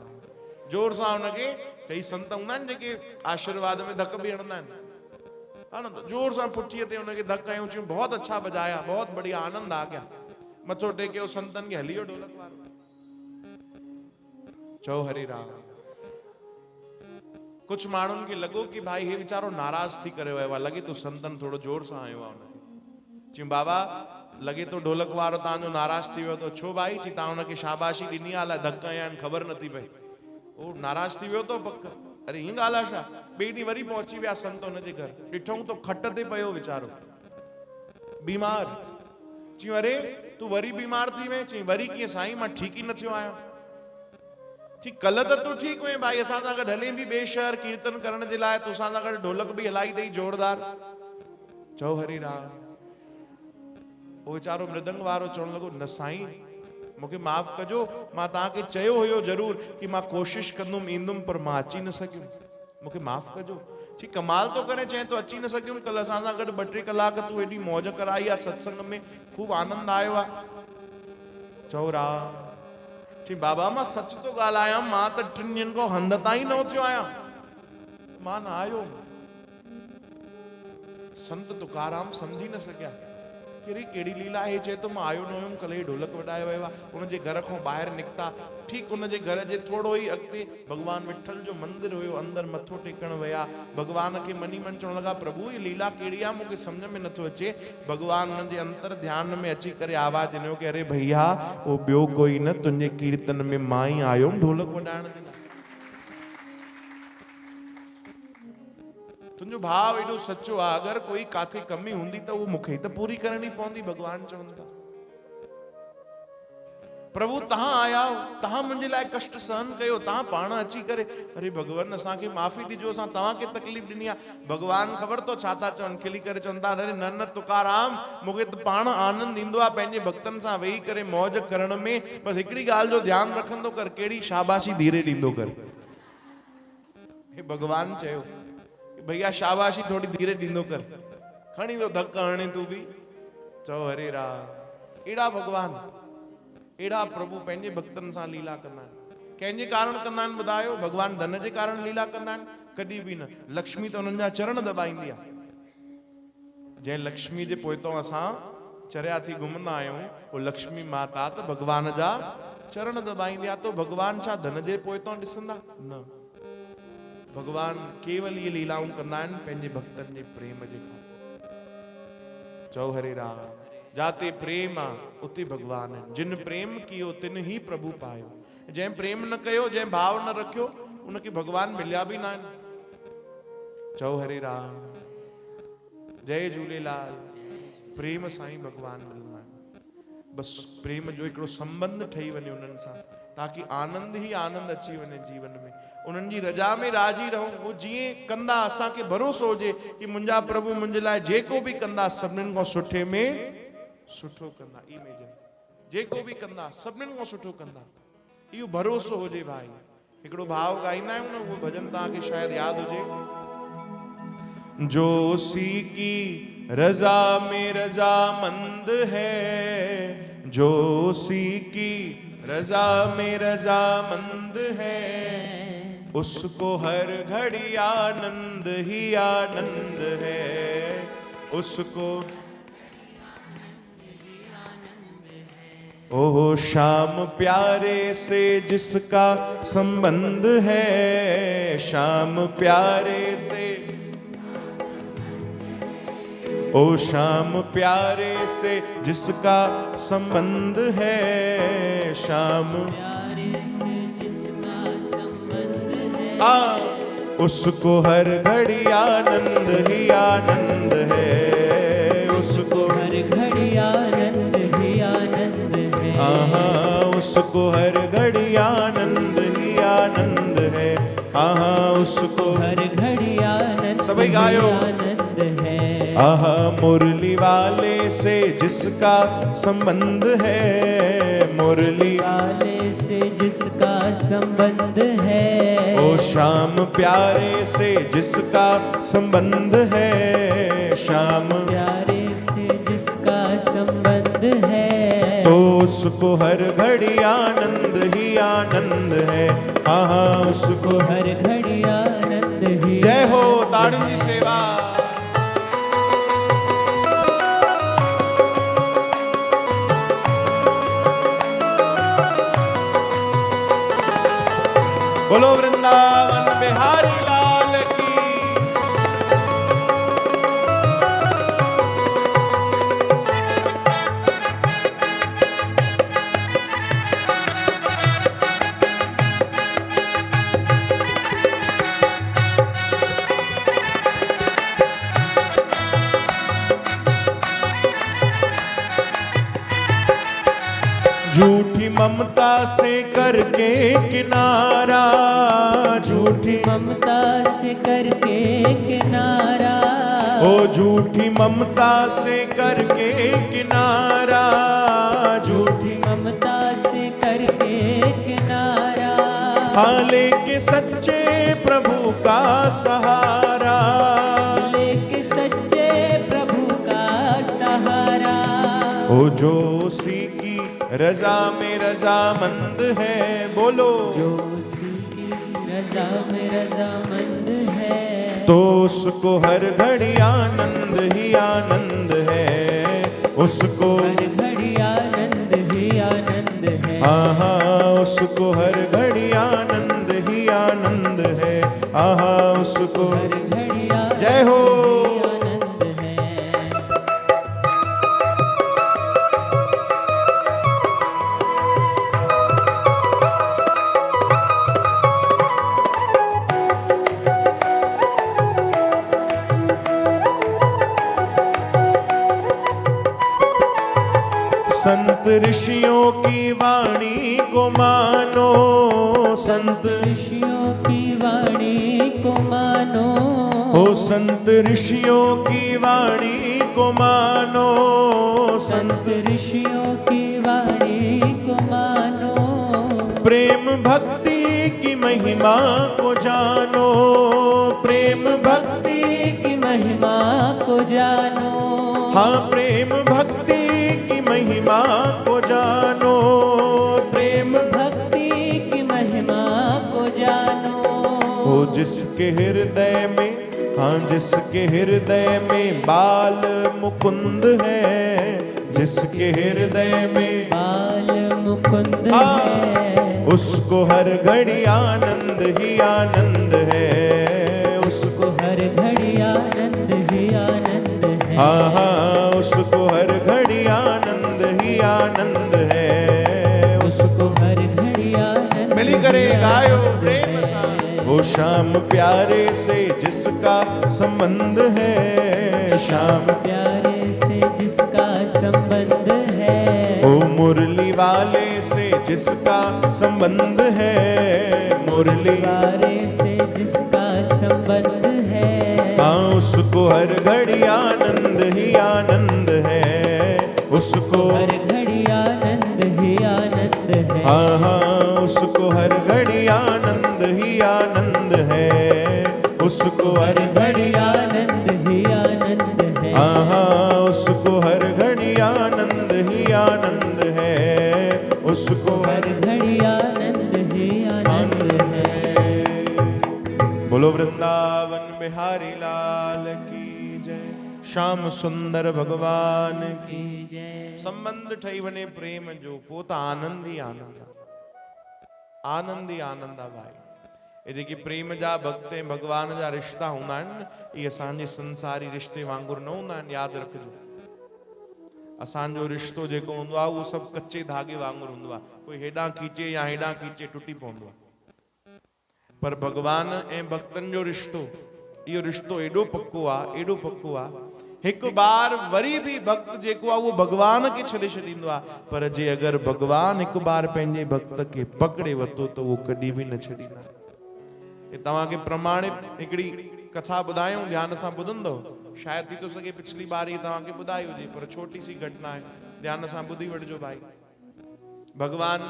जोर सां उनखे कई संत हूंदा आहिनि जेके आशीर्वाद में धक बि हणंदा आहिनि, है न, जोर सां पुठीअ ते उनखे धक हयूं, चयूं बहुत अच्छा बजाया, बहुत बढ़िया, आनंद आ गया। मथो टेकियो, संतन खे हली वियो ढोलक वारो। चओ हरे राम। कुछ माण्हुनि खे लॻो कि भाई हे वीचारो नाराज थी करे वियो आहे, लॻे तो संतन थोड़ो जोर सां आयो आहे उनखे। चयूं बाबा लॻे तो ढोलक वारो तव्हांजो नाराज थी वियो, तो छो भाई? चई तव्हां उनखे शाबाशी ॾिनी आहे, अलाए धक हया आहिनि, ख़बर नथी पई, ओ नाराज थी वियो तो पक। अरे हीअं ॻाल्हि आहे छा? ॿिए ॾींहुं वरी पहुची विया संत हुनजे घर, ॾिठऊं तो खट ते पियो वीचारो, बीमार। चयूं अरे तूं वरी बीमार थी वएं? चई वरी कीअं साईं, मां ठीक ही न थियो आहियां। ठीक, कल्ह त तूं ठीक हुएं भाई, असां सां गॾु हले बि ॿिए शहर कीर्तन करण जे लाइ, तोसां सां गॾु ढोलक बि हलाई अथई जोरदार। चओ हरे राम। वो वीचारो मृदंग वारो चवण लॻो, न साईं मूंखे माफ़ कजो, मां तव्हांखे चयो हुयो ज़रूर कि मां कोशिश कंदुमि ईंदुमि, पर मां अची न सघियुमि, मूंखे माफ़ कजो। ठीक, कमाल तो करे, चए तो अची न सघियुमि, कल्ह असां सां गॾु 2-3 कलाक तूं हेॾी मौज कराई आहे, सत्संग में खूब आनंद आयो आहे। चओ राम। चई बाबा मां सच तो ॻाल्हायां, मां त 3 ॾींहंनि खां हंध ताईं न उथियो आहियां, मां न आयो। संत तुकाराम सम्झी न सघिया कहिड़ी लीला आहे। चए तो मां आयो न हुयुमि, कल्ह ही ढोलक वॼायो वियो आहे। उनजे घर खां ॿाहिरि निकिता, ठीक उनजे घर जे थोरो ई अॻिते भगवान विठल जो मंदिर हुयो, अंदरि मथो टेकण विया, भगवान खे मनी मन चवण लॻा, प्रभु ही लीला कहिड़ी आहे, मूंखे सम्झ में नथो अचे। भगवान उनजे अंतर ध्यान में अची करे आवाज़ ॾिनो कि अरे भैया वो ॿियो कोई न, तुंहिंजे कीर्तन में मां ई आयुमि ढोलक वॼाइण जे लाइ। तुंहिंजो भाव एॾो सचो आहे, अगरि कोई काथे कमी हूंदी त उहो मूंखे त पूरी करणी पवंदी। भगवान चवनि था प्रभु तव्हां आया, तव्हां मुंहिंजे लाइ कष्ट सहन कयो, तव्हां पाण अची करे, अरे भगवान असांखे माफ़ी ॾिजो, असां तव्हांखे तकलीफ़ ॾिनी आहे। भगवान ख़बर तो छा था चवनि, खिली करे चवनि था, अरे न न तुकाराम, मूंखे त पाण आनंद ईंदो आहे पंहिंजे भक्तनि सां वेही करे मौज करण में, बसि हिकिड़ी ॻाल्हि जो ध्यानु रखंदो कर, कहिड़ी शाबाशी धीरे ॾींदो कर। हे भगवान चयो भैया शाबाशी थोड़ी धीरे ॾींदो कर, खणी तो धक हणे तूं बि। चओ हरे राम। एड़ा भगवान, एड़ा प्रभु पंहिंजे भक्तनि सां लीला कंदा आहिनि। कंहिंजे कारण कंदा आहिनि ॿुधायो? भगवान धन जे कारण लीला कंदा आहिनि? कॾहिं बि न। लक्ष्मी त उन्हनि जा चरण दॿाईंदी आहे। जंहिं लक्ष्मी जे पोइतों असां चरिया थी घुमंदा आहियूं, वो लक्ष्मी माता त भगवान जा चरण दॿाईंदी आहे। तो भगवान छा धन जे पोइतों ॾिसंदा? न, भगवान केवल ये लीलाऊं कंदा आहिनि पंहिंजे भक्तनि जे प्रेम जे कारण। चओ हरे राम। जाते प्रेम आ उते भगवान है, जिन प्रेम कियो तिन ही प्रभु पायो। जंहिं प्रेम न कयो, जंहिं भाव न रखियो, उनखे भगवान मिलिया बि न आहिनि। चओ हरे राम। जय झूलेलाल। प्रेम सां ई भगवान मिलंदा आहिनि। बसि प्रेम जो हिकिड़ो संबंध ठही वञे उन्हनि सां, ताकि आनंद ही आनंद अची वञे जीवन में। उन्हनि जी रजा में राजी रहूं। वो जीअं कंदा, असांखे भरोसो हुजे कि मुंहिंजा प्रभु मुंहिंजे लाइ जेको बि कंदा सभिनीनि खां सुठे में सुठो कंदा। जेको बि कंदा सभिनीनि खां सुठो कंदा, इहो भरोसो हुजे भाई। हिकिड़ो भाव ॻाईंदा आहियूं न, उहो भजन तव्हांखे शायदि यादि हुजे। जो सी की रजा में रजामंद है, जो सी की रजा में रजामंद है, उसको हर घड़ी आनंद ही आनंद है। उसको ओ श्याम प्यारे से जिसका संबंध है, श्याम प्यारे से, ओ श्याम प्यारे से जिसका संबंध है, श्याम
प्यारे से जिसका संबंध है,
उसको हर घड़ी आनंद ही आनंद है, उसको
हर घड़ी आनंद ही आनंद है।
उसको हर घड़ी आनंद ही आनंद है, उसको
हर घड़ी आनंद
सभी गायो
आनंद है।
मुरली वाले से जिसका संबंध है, मुरली
वाले से जिसका संबंध है,
ओ श्याम प्यारे से जिसका संबंध है, श्याम
प्यारे से जिसका संबंध है,
तो उसको हर घड़ी आनंद ही आनंद है, उसको
हर घड़ी आनंद ही।
जय हो ताड़ू जी सेवा। बोलो वृंदावन बिहारी लाल की। झूठी ममता से करके किनारा, झूठी
ममता से करके किनारा,
ओ झूठी ममता से करके किनारा,
झूठी ममता से करके किनारा,
लेके सच्चे प्रभु का सहारा,
लेके सच्चे प्रभु का सहारा,
ओ जो उसी की रजा में रजामंद है, बोलो
जो उसकी रजा में रजामंद है,
तो उसको हर घड़ी आनंद ही आनंद है, उसको
हर घड़ी आनंद ही आनंद है।
उसको हर घड़ी आनंद ही आनंद है, उसको
हर घड़ी आनंद
जय हो।
ही आनंद है।
संत ऋषियों की वाणी को मानो, संत
ऋषियों की वाणी को मानो,
ओ संत ऋषियों की वाणी को मानो,
संत ऋषियों की वाणी को मानो,
प्रेम भक्ति की महिमा को जानो, प्रेम भक्ति
की महिमा को जानो,
प्रेम भक्ति की महिमा को जानो, प्रेम
भक्ति की महिमा को जानो,
ओ जिसके हृदय में, जिसके हृदय में बाल मुकुंद है, जिसके हृदय में
बाल मुकुंद है,
उसको हर घड़ी आनंद ही आनंद है, उसको
हर घड़ी आनंद ही आनंद है।
उसको हर घड़ी आनंद ही आनंद है, उसको
हर घड़ी आनंद
मिली करे गायो प्रेम सा। वो श्याम प्यारे से जिसका संबंध है, श्याम
प्यारे से जिसका संबंध है,
ओ मुरली वाले से जिसका संबंध है, मुरली
वाले से जिसका संबंध है,
उसको हर घड़ी आनंद ही आनंद है, उसको
हर घड़ी आनंद ही आनंद है।
उसको हर घड़ी आनंद ही आनंद है, उसको हर घड़ी
आनंद ही आनंद है।
उसको हर घड़ी आनंद ही आनंद है, उसको
हर घड़ी आनंद ही आनंद है।
बोलो वृंदावन बिहारी लाल की जय। श्याम सुंदर भगवान की
की जय।
संबंध ठही वने प्रेम जो पोइ त आनंद ही आनंद आहे। आनंद ही आनंद आहे भाई। ये जेके प्रेम जा भक्त ऐं भगवान जा रिश्ता हूंदा आहिनि न, इहे असांजे संसारी रिश्ते वांगुरु न हूंदा आहिनि। यादि रखिजो, असांजो रिश्तो जेको हूंदो आहे उहो सभु कचे धागे वांगुरु हूंदो आहे। कोई हेॾां खीचे या हेॾां खीचे टुटी पवंदो आहे। पर भगवान ऐं भक्तनि जो रिश्तो, इहो रिश्तो एॾो पक्को आहे, एॾो पक्को आहे, हिकु बार वरी भी भक्त जेको आहे उहो भगवान खे छॾे छॾींदो आहे। पर जे अगरि भगवान हिकु बार पंहिंजे भक्त खे पकड़े वरितो त उहो कॾहिं बि न छॾींदा। तव्हांखे प्रमाणित हिकिड़ी कथा ॿुधायूं, ध्यान सां ॿुधंदो। शायदि थी थो सघे पिछली बार ही तव्हांखे ॿुधाई हुजे, पर छोटी सी घटना आहे, ध्यान सां ॿुधी वठिजो भाई। भगवान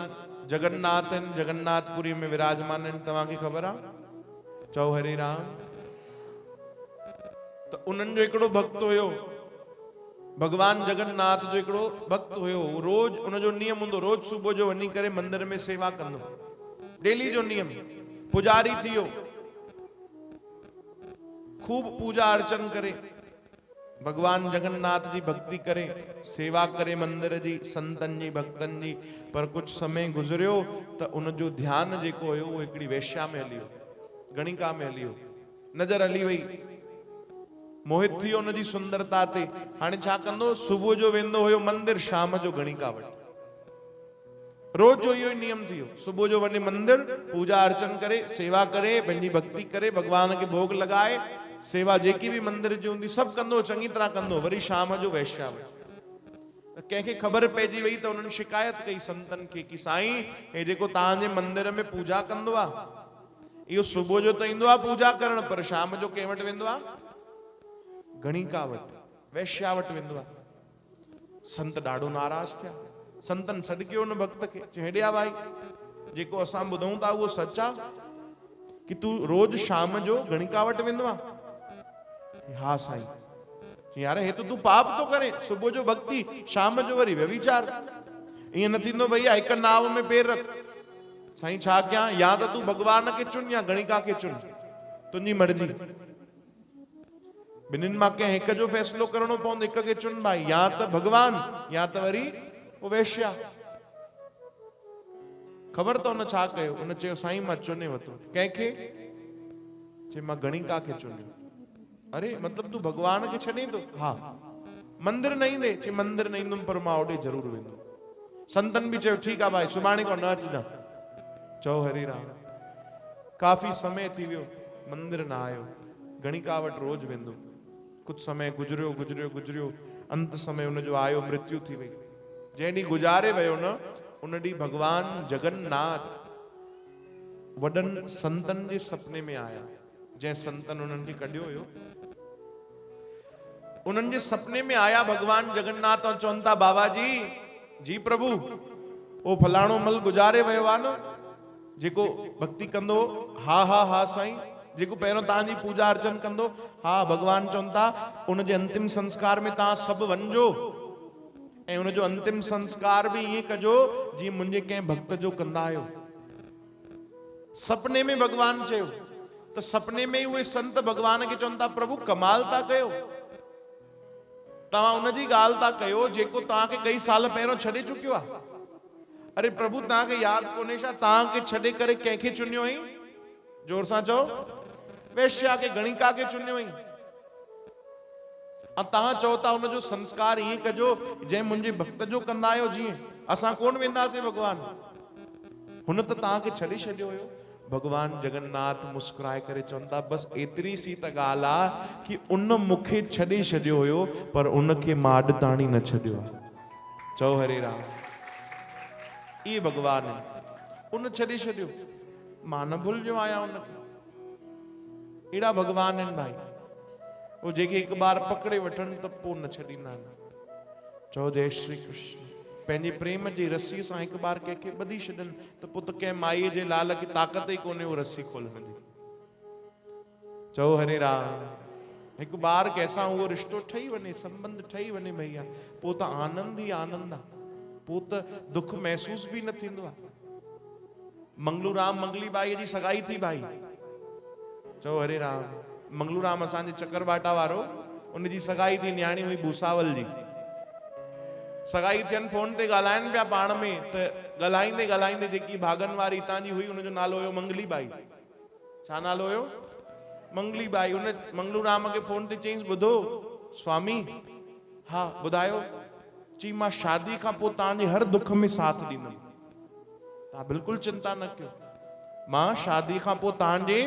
जगन्नाथ आहिनि, जगन्नाथपुरी में विराजमान आहिनि, तव्हांखे ख़बर आहे? चओ हरे राम। त उन्हनि जो हिकिड़ो भक्त हुयो, भगवान जगन्नाथ जो हिकिड़ो भक्त हुयो। रोज उनजो नियम हूंदो, रोज सुबुह जो वञी करे मंदिर में सेवा कंदो, डेली जो नियम। पुजारी थी वियो, खूब पूजा अर्चन करे, भगवान जगन्नाथ जी भक्ति करे, सेवा करे मंदिर जी, संतन जी, भक्तन जी। पर कुछ समय गुजरियो त उनजो ध्यान जेको हुयो उहो हिकिड़ी वेश्या में हली वियो, गणिका में हली वियो। नज़र हली वई, मोहित थी वियो उनजी सुंदरता ते। हाणे छा कंदो? सुबुह जो वेंदो हुयो मंदिर, शाम जो गणिका वटि। रोज जो इहो ई नियम थी वियो, सुबुह जो वञे मंदिर, पूजा अर्चन करे, सेवा करे, पंहिंजी भक्ति करे, भगवान खे भोग लॻाए, सेवा जेकी भी मंदिर जी हूंदी सभु कंदो, चङी तरह कंदो। वरी शाम जो वेश्या वटि। कंहिंखे ख़बर पइजी वई त उन्हनि शिकायत कई संतन खे कि साईं, हे जेको तव्हांजे मंदिर में पूजा कंदो आहे, इहो सुबुह जो त ईंदो आहे पूजा करण, पर शाम जो कंहिं वटि वेंदो आहे? गणिका वटि, वेश्या वटि वेंदो आहे। संत ॾाढो नाराज़ थिया। संतन सॾु कयो उन भक्त खे, हेॾे आ भाई, जेको असां ॿुधूं था उहो सच आहे कि तूं रोज शाम जो गणिका वटि वेंदो आहे? हा साईं। यार हे तो तूं पाप तो करे, सुबुह जो भक्ति, शाम जो वरी व्यभिचार। ईअं न थींदो भैया, हिक नाव में पैर रख। साईं छा कयां? या त तूं भगवान खे चुन या गणिका खे चुन, तुंहिंजी मर्जी। ॿिन्हिनि मां कंहिं हिक जो फ़ैसिलो करणो पवंदो, हिक खे चुन भाई, या त भगवान या त वरी वो वेश्या। ख़बर तो उन छा कयो? उन चयो साईं मां चुने वतो। कंहिंखे? चए मां गणिका खे चुनियो। अरे मतलब तू भगवान खे छॾे थो? हा। मंदिर न ईंदे? चए मंदिर न ईंदुमि, पर मां ओॾे ज़रूर वेंदुमि। संतन भी चयो ठीकु आहे भाई, सुभाणे खां न अचिजां। चओ हरि राम। काफ़ी समय थी वियो, मंदिर न आयो, गणिका वटि रोज वेंदो। कुछ समय गुजरियो गुजरियो गुजरियो, अंत समय उनजो आयो, मृत्यु थी वई। जंहिं ॾींहुं गुजारे वियो न, उन ॾींहुं भगवान जगन्नाथ वॾनि संतन जे सपने में आया। जंहिं संतन उन्हनि खे कढियो हुयो, उन्हनि जे सपने में आया भगवान जगन्नाथ और चवनि था बाबा जी प्रभु, वो फलाणो मल गुजारे वियो आहे न, जेको भक्ति कंदो? हा हा हा साईं। जेको पहिरों तव्हांजी पूजा अर्चन कंदो? हा। भगवान चवनि था उन जे अंतिम संस्कार में तव्हां सभु वञिजो ऐं उनजो अंतिम संस्कार भी ईअं कजो जीअं मुंहिंजे कंहिं भक्त जो कंदा आहियो। सपने में भगवान चयो। त सपने में ही उहे संत भगवान खे चवनि था प्रभु कमाल था कयो, तव्हां उनजी ॻाल्हि था कयो जेको तव्हांखे कई साल पहिरों छॾे चुकियो आहे। अरे प्रभु तव्हांखे यादि कोन्हे छा? तव्हांखे छॾे करे कंहिंखे चुनियो हुई? जोर सां चओ। वेश्या खे, गणिका खे चुनियो हुई। तव्हां चओ था उनजो संस्कार ईअं कजो जंहिं मुंहिंजे भक्त जो कंदा आहियो। जीअं असां कोन वेंदासीं भगवान, हुन त तव्हांखे छॾे छॾियो हुयो। भगवान जगन्नाथ मुस्कुराए करे चवनि था बस एतिरी सी त ॻाल्हि आहे कि उन मूंखे छॾे छॾियो हुयो, पर उनखे मां अॼु ताणी न छॾियो आहे। चओ हरे राम। इहे भगवान आहिनि। उन छॾे छॾियो, मां न भुलिजो आहियां उनखे। अहिड़ा भगवान आहिनि भाई, वो जेके हिकु बार पकड़े वठनि त पोइ न छॾींदा आहिनि। चओ जय श्री कृष्ण। पंहिंजे प्रेम जी रस्सीअ सां हिकु बार कंहिंखे ॿधी छॾनि त पोइ त कंहिं माईअ जे लाल खे ताक़त ई कोन्हे उहो रस्सी खोलण जी। चओ हरे राम। हिकु बार कंहिंसां उहो रिश्तो ठही वञे, संबंध ठही वञे भैया, पोइ त आनंद ई आनंद आहे। पोइ त दुख महसूस भी न थींदो आहे। मंगलूराम मंगलीबाई जी सगाई थी भाई। चओ हरे राम। मंगलूराम असांजे चकरबाटा वारो उनजी सगाई थी, न्याणी हुई भूसावल जी। सगाई थियन, फोन ते ॻाल्हाइनि पिया पाण में, त ॻाल्हाईंदे ॻाल्हाईंदे जेकी भागन वारी हितां जी हुई, उनजो नालो हुयो मंगली बाई। छा नालो हुयो? मंगली बाई। उन मंगलू राम खे फोन ते चईंसि, ॿुधो स्वामी, हा ॿुधायो। चई मां शादी खां पोइ तव्हांजे हर दुख में साथ ॾींदमि, तव्हां बिल्कुलु चिंता न कयो। मां शादी खां पोइ तव्हांजे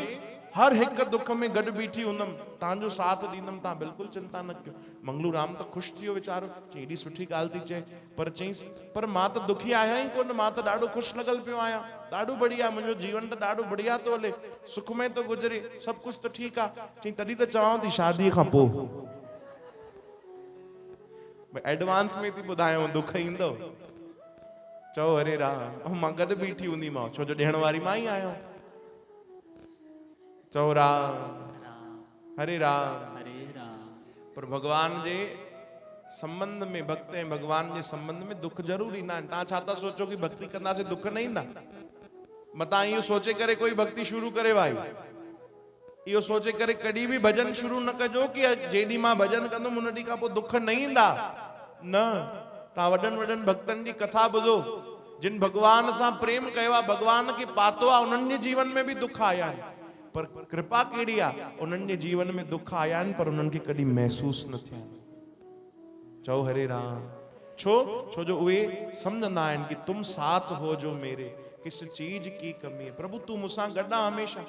हर हिकु दुख में गॾु बीठी हूंदमि, तव्हांजो साथ ॾींदमि, तव्हां बिल्कुलु चिंता न कयो। मंगलू राम त ख़ुशि थी वियो वीचारो, चई एॾी सुठी ॻाल्हि थी चए, पर चईंसि पर मां त दुखी आहियां ई कोन, मां त ॾाढो ख़ुशि लॻल पियो आहियां, ॾाढो बढ़िया, मुंहिंजो जीवन त ॾाढो बढ़िया थो हले, सुख में थो गुज़रे, सभु कुझु त ठीकु आहे। चई तॾहिं त चवां थी शादीअ खां पोइ एडवांस में थी ॿुधायांव, दुख ईंदो। चओ हरे राम, मां गॾु बीठी हूंदीमांव, छो जो ॾियण वारी मां ई आहियां। चओ राम, हरे राम,
हरे राम।
पर भगवान जे संबंध में, भक्त ऐं भगवान जे संबंध में दुख ज़रूर ईंदा आहिनि। तव्हां छा था सोचो कि भक्ति कंदासीं दुख न ईंदा? मतां इहो सोचे करे कोई भक्ति शुरू करे भाई, इहो सोचे करे कॾहिं बि भजन शुरू न कजो कि जेॾी मां भजन कंदुमि उन ॾींहं खां पोइ दुख न ईंदा। न, तव्हां वॾनि वॾनि भक्तनि जी कथा ॿुधो, जिन भगवान सां प्रेम कयो आहे, भगवान खे पातो आहे, उन्हनि जे जीवन में बि दुख आया आहिनि, पर कृपा कहिड़ी आहे, उन्हनि जे जीवन में दुख आया आहिनि पर उन्हनि खे कॾहिं महसूस न थिया। चओ हरे राम। छो जो उहे सम्झंदा आहिनि कि तुम साथ हो जो मेरे, किस चीज की कमी है, प्रभु तू मूंसां गॾु आहे हमेशा,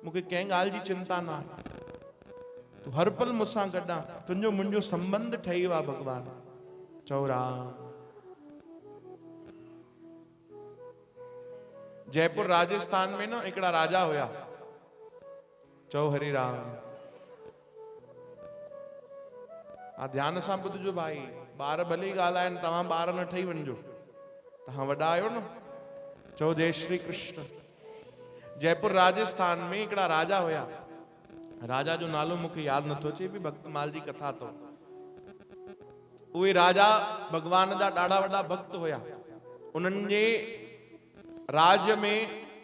मूंखे कंहिं ॻाल्हि जी चिंता न आहे, तू हर पल मूंसां गॾु आहे, तुंहिंजो मुंहिंजो संबंध ठही वियो आहे भगवान। चओ राम। जयपुर राजस्थान में न हिकिड़ा राजा हुया। चओ हरे राम। ध्यान सां ॿुधजो भाई, ॿार भले ई ॻाल्हाइनि, तव्हां ॿार न ठही वञिजो, तव्हां वॾा आहियो न। चओ जय श्री कृष्ण। जयपुर राजस्थान में हिकिड़ा राजा हुया, राजा जो नालो मूंखे यादि नथो अचे, बि भक्तमाल जी कथा तो। उहे राजा भगवान जा ॾाढा वॾा भक्त हुया। उन्हनि जे राज्य में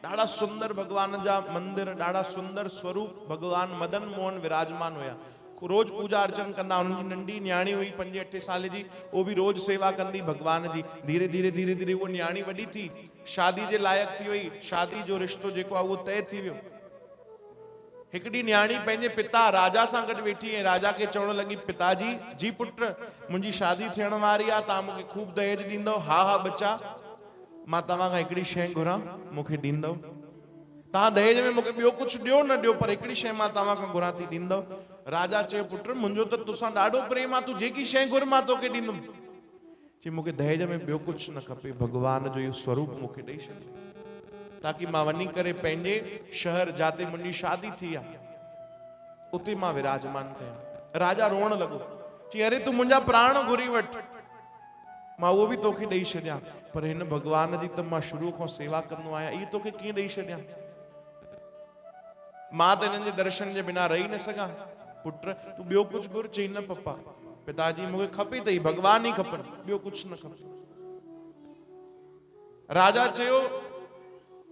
ॾाढा सुंदर भगवान जा मंदिर, ॾाढा सुंदर स्वरूप भगवान मदन मोहन विराजमान हुया। रोज पूजा अर्चन कंदा। उनकी नंढी न्याणी हुई 5-8 साल जी, वो भी रोज सेवा कंदी भगवान जी। धीरे धीरे वो न्याणी वॾी थी, शादी जे लायक थी वई, शादी जो रिश्तो जेको आहे वो तय थी वियो। हिकड़ी न्याणी पंहिंजे पिता राजा सां गॾु वेठी ऐं राजा के चवण लगी, पिताजी जी पुत्र मुंहिंजी शादी थियण वारी आहे, तव्हां मूंखे खूब दहेज ॾींदव? हा हा बच्चा, मां तव्हां खां हिकड़ी शइ घुरां, मूंखे ॾींदव? तव्हां दहेज में मूंखे ॿियो कुछ ॾियो न ॾियो, पर हिकड़ी शइ मां तव्हां खां घुरां थी, ॾींदव? राजा चयो, पुत्र मुंहिंजो त तोसां ॾाढो प्रेम आहे, तू जेकी शइ घुर मां तोखे ॾींदुमि। चई मूंखे दहेज में ॿियो कुछ न खपे, भगवान जो इहो स्वरूप मूंखे ॾेई छॾ, ताकि मां वञी करे पंहिंजे शहर जाते मुंहिंजी शादी थी आहे उते मां विराजमान कयां। राजा रोअण लॻो, चई अरे तू मुंहिंजा प्राण घुरी वठ, मां उहो बि तोखे ॾेई छॾियां, पर हिन भगवान जी त मां शुरू खां सेवा कंदो आहियां, ई तोखे कीअं ॾेई छॾियां? मां त हिननि जे दर्शन जे बिना रही न सघां। पुत्र तू ॿियो कुछ घुर? चई न पप्पा, पिताजी मूंखे खपे त ई भगवान ई खपनि, ॿियो कुछ न खपे। राजा चयो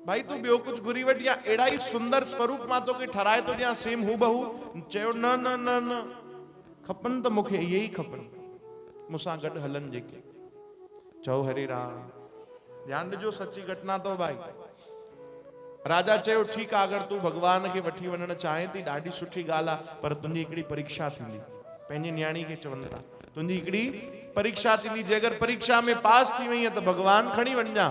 भाई तू ॿियो कुछ घुरी वठ, या अहिड़ा ई सुंदर स्वरूप मां तोखे ठराए थो ॾियां सेम हूबहू। चयो न न न न, खपनि त मूंखे इहे ई खपनि, मूंसां गॾु हलनि जेके। चओ हरे राम। ध्यान ॾिजो, सची घटना तो भाई। राजा चयो ठीकु आहे, अगरि तू भगवान खे वठी वञणु चाहे थी ॾाढी सुठी ॻाल्हि आहे, पर तुंहिंजी हिकिड़ी परीक्षा थींदी। पंहिंजी न्याणी खे चवनि था तुंहिंजी हिकिड़ी परीक्षा थींदी, जे अगरि परीक्षा में पास थी वई त भगवान खणी वञा,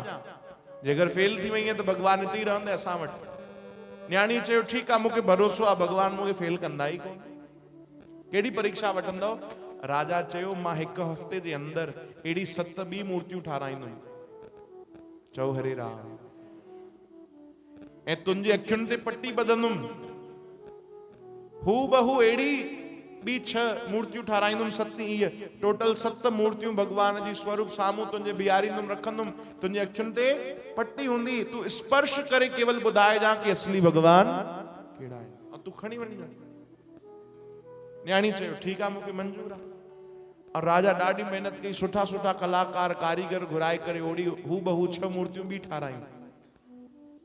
जे अगरि फेल थी वई त भगवान हिते ई रहंदे असां वटि। न्याणी चयो ठीकु आहे, मूंखे भरोसो आहे भगवान मूंखे फेल कंदा ई कोन। कहिड़ी परीक्षा वठंदव? राजा चयो मां हिकु हफ़्ते जे अंदरि अहिड़ी 7 ॿी मूर्तियूं ठाराईंदुमि। चओ हरे राम। ऐं तुंहिंजी अखियुनि ते पट्टी ॿधंदुमि, हू बहू अहिड़ी ॿी 6 मूर्तियूं ठाराईंदुमि, 7 इहे टोटल 7 मूर्तियूं भगवान जी स्वरूप साम्हूं तुंहिंजे बीहारींदुमि, रखंदुमि। तुंहिंजी अखियुनि ते पट्टी हूंदी, तू स्पर्श करे केवल ॿुधाइजां कि असली भगवान कहिड़ा आहिनि, ऐं तू खणी वञिजां। न्याणी चयो ठीकु आहे, मूंखे मंज़ूर आहे। और राजा ॾाढी महिनत कई, सुठा सुठा कलाकार कारीगर घुराए करे ओड़ी हू बहू 6 मूर्तियूं बि ठारायूं।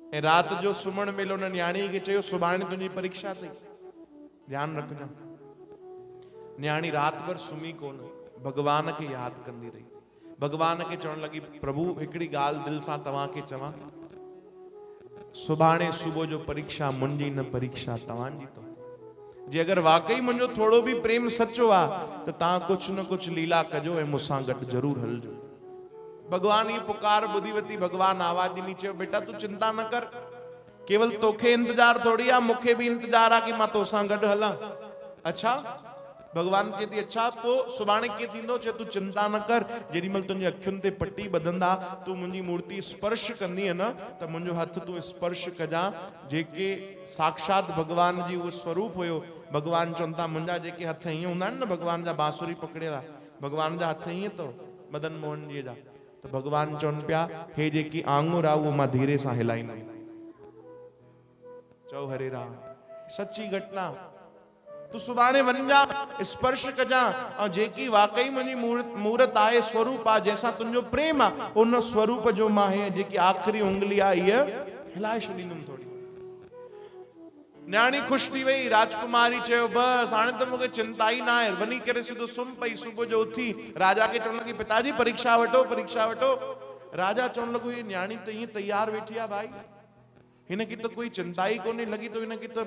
ऐं राति जो सुम्हण महिल उन न्याणी खे चयो सुभाणे तुंहिंजी परीक्षा अथई, ध्यानु रखजां। न्याणी रात भर सुम्ही कोन, भगवान के याद कंदी रही। भगवान के चवण लगी, प्रभु हिकड़ी गाल दिल सां तव्हां के चवां, सुभाणे सुबह जो परीक्षा मुंहिंजी न परीक्षा तव्हांजी तो। जे अगर वाकई मुंहिंजो थोड़ो भी प्रेम सच्चो आ तो तव्हां कुछ न कुछ लीला कजो ऐं मूंसां गॾु जरूर हलजो। भगवान ये पुकार बुधी वती, भगवान आवाज ॾिनी, चयो बेटा तू चिंता न कर, केवल तोखे इंतजार थोड़ी आ, मूंखे भी इंतजार आ कि मां तोसां गॾु हलां। अच्छा भगवान के थी, अच्छा पो सुभाणे कीअं थींदो? चयो तू चिंता न कर, जेॾीमहिल तुंहिंजी अखियुनि ते पट्टी ॿधंदा, तू मुंहिंजी मूर्ति स्पर्श कंदीअ न त मुंहिंजो हथ तू स्पर्श कजां। जेके साक्षात भगवान जी उहो स्वरूप हुयो, भगवान चवनि था मुंहिंजा जेके हथ हीअं हूंदा आहिनि न, भगवान जा बांसुरी पकड़ियल, भगवान जा हथ हीअं तो मदन मोहन जी जा, तो भगवान चवनि पिया हे जेकी आंगुर आ उहो मां धीरे सां हिलाईंदुमि। चओ हरे राम, सच्ची घटना। तू सुभाणे वञा, स्पर्श कजां, ऐं जेकी वाकई मुंहिंजी मूर्त आहे, स्वरूप आहे, जंहिंसां तुंहिंजो प्रेम आहे, उन स्वरूप जो मां हे जेकी आखिरी उंगली आहे इहा हिलाए छॾींदुमि थोड़ी। न्याणी ख़ुशि थी वई। राजकुमारी चयो बस हाणे त मूंखे चिंता ई न आहे, वञी करे सिधो सुम्ही पई। सुबुह जो उथी राजा खे चवण लगी, पिताजी परीक्षा वठो परीक्षा वठो। राजा चवण लॻो ये न्याणी त ईअं तैयार वेठी आहे भाई, हिनखे त कोई चिंता ई कोन्हे, लॻी तो हिनखे त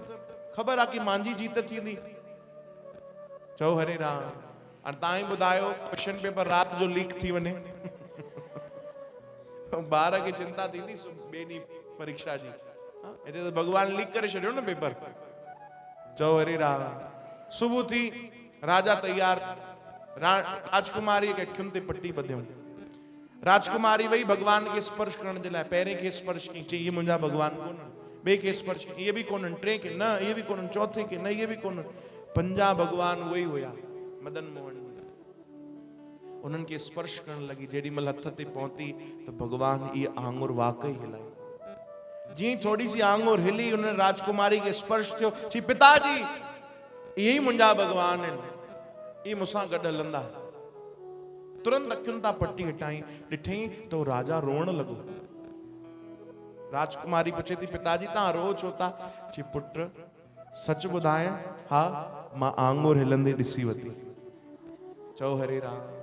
खबर आहे कि मांजी जीत थींदी। चओ हरे राम। और तव्हां ई ॿुधायो क्वेश्चन पेपर रात जो लीक थी वञे, ॿार खे चिंता थींदी ॿिए ॾींहुं परीक्षा जी। हिते त भगवान लीक करे छॾियो न पेपर। चओ हरे राम। सुबुह थी, राजा तैयार, राजकुमारी के अखियुनि ते पट्टी ॿधियऊं। राजकुमारी वही भगवान के स्पर्श करण जे लाइ, पहिरें खे स्पर्श कई, चई ये मुंहिंजा भगवान कोन्हनि, ॿिए खे स्पर्श कई, इहे बि कोन्हनि, टे खे न इहे बि कोन्हनि, चौथे खे न इहे बि कोन्हनि, पंजा भगवान उहे ई हुया मदन मोहन। उन्हनि खे स्पर्श करण लगी, जेॾीमहिल हथ ते पहुती त भगवान इहा आंगुर वाकई हिलाई। जीअं थोड़ी सी आंगुर हिली, उन राजकुमारी के स्पर्श थियो, चई पिताजी इहे ई मुंहिंजा भगवान आहिनि, इहे मूंसां गॾु हलंदा। तुरंत अखियुनि तां पट्टी हटाई, ॾिठई तो राजा रोअण लॻो। राजकुमारी पुछे थी पिताजी तव्हां रो छो था? चई पुट सच ॿुधाए, हा मां आंगुर हिलंदी ॾिसी वती। चओ हरे राम।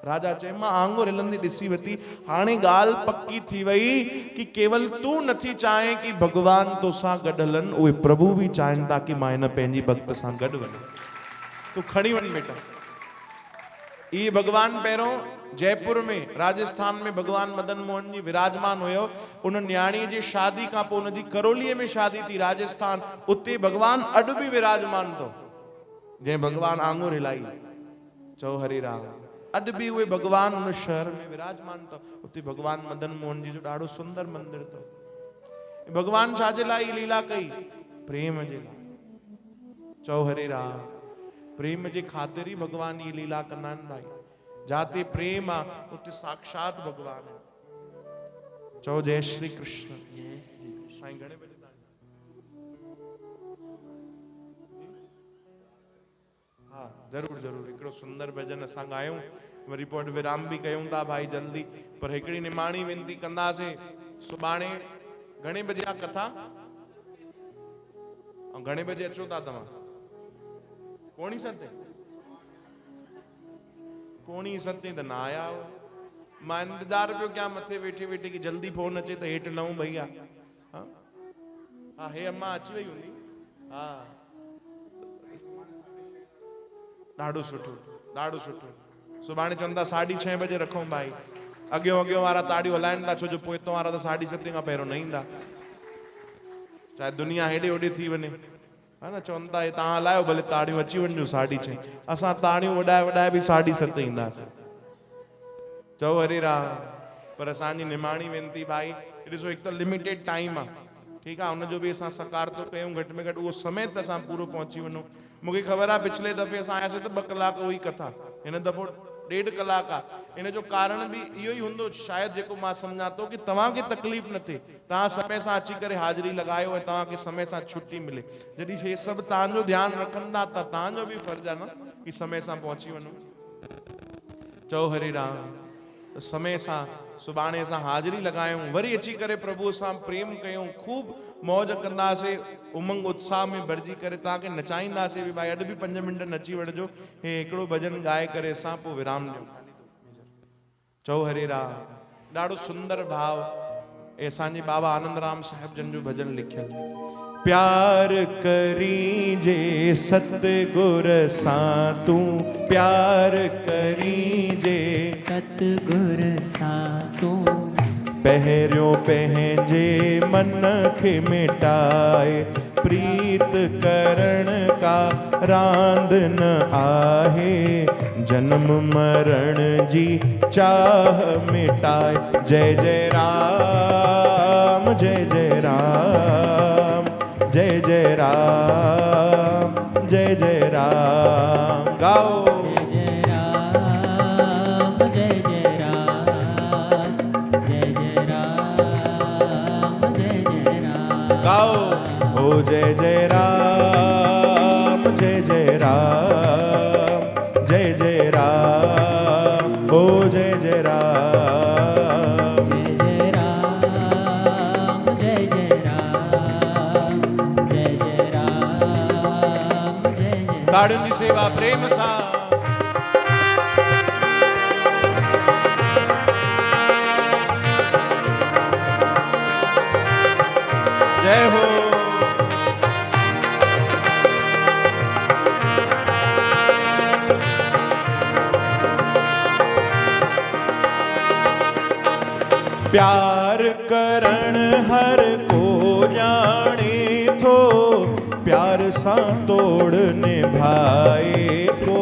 राजा चए मां आंगुर हिलंदी ॾिसी वती, हाणे ॻाल्हि पक्की थी वई कि केवल तू नथी चाहे कि भगवान तोसां गॾु हलनि, उहे प्रभु भी चाहिनि था कि मां हिन पंहिंजी भक्त सां गॾु वञा। तू खणी वञ बेटा। ये भगवान पहिरों जयपुर में राजस्थान में भगवान मदन मोहन जी विराजमान हुयो। उन न्याणी जी शादी का पोइ उनजी करोलीअ में शादी थी राजस्थान, उते भगवान अॼु भी विराजमान तो, जंहिं भगवान आंगुर हिलाई। चओ हरे राम। अॼु भी उहे भगवान उन शहर में विराजमान तो, उते भगवान मदन मोहन जी जो ॾाढो सुंदर मंदिर तो। भगवान छाजे लाइ लीला कई? प्रेम जे लाइ। चओ हरे राम। प्रेम जे ख़ातिर ही भगवान ये लीला कंदा आहिनि भाई। जाते प्रेम आ उते साक्षात भगवान है। चओ जय श्री कृष्ण।
जय श्री कृष्ण।
साईं घणे बजे ताईं? हाँ जरूर जरूर। हिकिड़ो सुंदर भजन असां गायूं, वरी पोइ विराम भी कयूं था भाई जल्दी। पर हिकिड़ी निमाणी वेनती कंदासीं, सुभाणे घणे बजे आहे कथा? ऐं घणे बजे अचो था तव्हां? पौणी सते? पौणी सते त न आया हो। मां इंतजार पियो कयां मथे वेठे वेठे कि जल्दी फोन अचे त हेठि लहूं भैया। हाँ हाँ हे अम्मा अची वई हूंदी। हाँ ॾाढो सुठो ॾाढो सुठो। सुभाणे चवनि था 6:30 बजे रखूं भाई। अॻियों वारा ताड़ियूं हलाइनि था, छो जो पोइतों वारा त 7:30 खां पहिरियों न ईंदा, चाहे दुनिया हेॾे होॾे थी वञे, है ना। चवनि था तव्हां हलायो भले ताड़ियूं अची वञिजो 6:30, असां ताड़ियूं वॾाए भी 7:30 ईंदासीं। चओ हरे राम। पर असांजी निमाणी वेनती भाई, ॾिसो हिकु त लिमिटेड टाइम आहे, ठीकु आहे, हुनजो बि असां सकार तो कयूं, घटि में घटि उहो समय त असां पूरो पहुची वञूं। मूंखे ख़बर आहे पिछले दफ़े असां आयासीं त 2 कलाक हुई कथा, हिन दफ़ो 1.5 कलाक आहे। इन जो कारण भी इहो ई हूंदो शायदि, जेको मां सम्झां थो कि तव्हांखे तकलीफ़ न थिए, तव्हां समय सां अची करे हाज़िरी लॻायो ऐं तव्हांखे समय सां छुट्टी मिले। जॾहिं हे सभु तव्हांजो ध्यानु रखंदा त तव्हांजो बि फर्ज़ु आहे न कि समय सां पहुची वञो। चओ हरे राम। समय सां सुभाणे सां हाज़िरी लगायूं, वरी अची करे प्रभु सां प्रेम कयूं, खूब मौज कंदासीं, उमंग उत्साह में भरजी करे तव्हांखे नचाईंदासीं भी भाई अॼु भी 5 मिंट नची वठिजो। हे हिकिड़ो भजन गाए करे असां पोइ विराम ॾियूं। चओ हरे राम। ॾाढो सुंदर भाव ए असांजे बाबा आनंद राम साहिब जन जो भजन लिखियल। प्यार करी जे सतगुर सां तू, प्यार करी जे
सतगुर सां तू,
पहिरियों पंहिंजे मन खे मिटाए, प्रीत करण का रांद न आहे, जन्म मरण जी चाह मिटाए। जय जय राम, जय जय राम, जय जय राम, जय जय राम। गाओ
जय जय राम, जय जय राम, जय जय राम, जय जय राम।
गाओ ओ जय जय राम, जय जय राम, जय जय राम, ओ जय जय राम।
जय जय राम, जय जय राम, जय जय राम, जय जय।
ताड़ियुनि जी सेवा प्रेम सां। जय हो। प्यार करण हर को जाने थो, प्यार सां तोड़ निभाए को।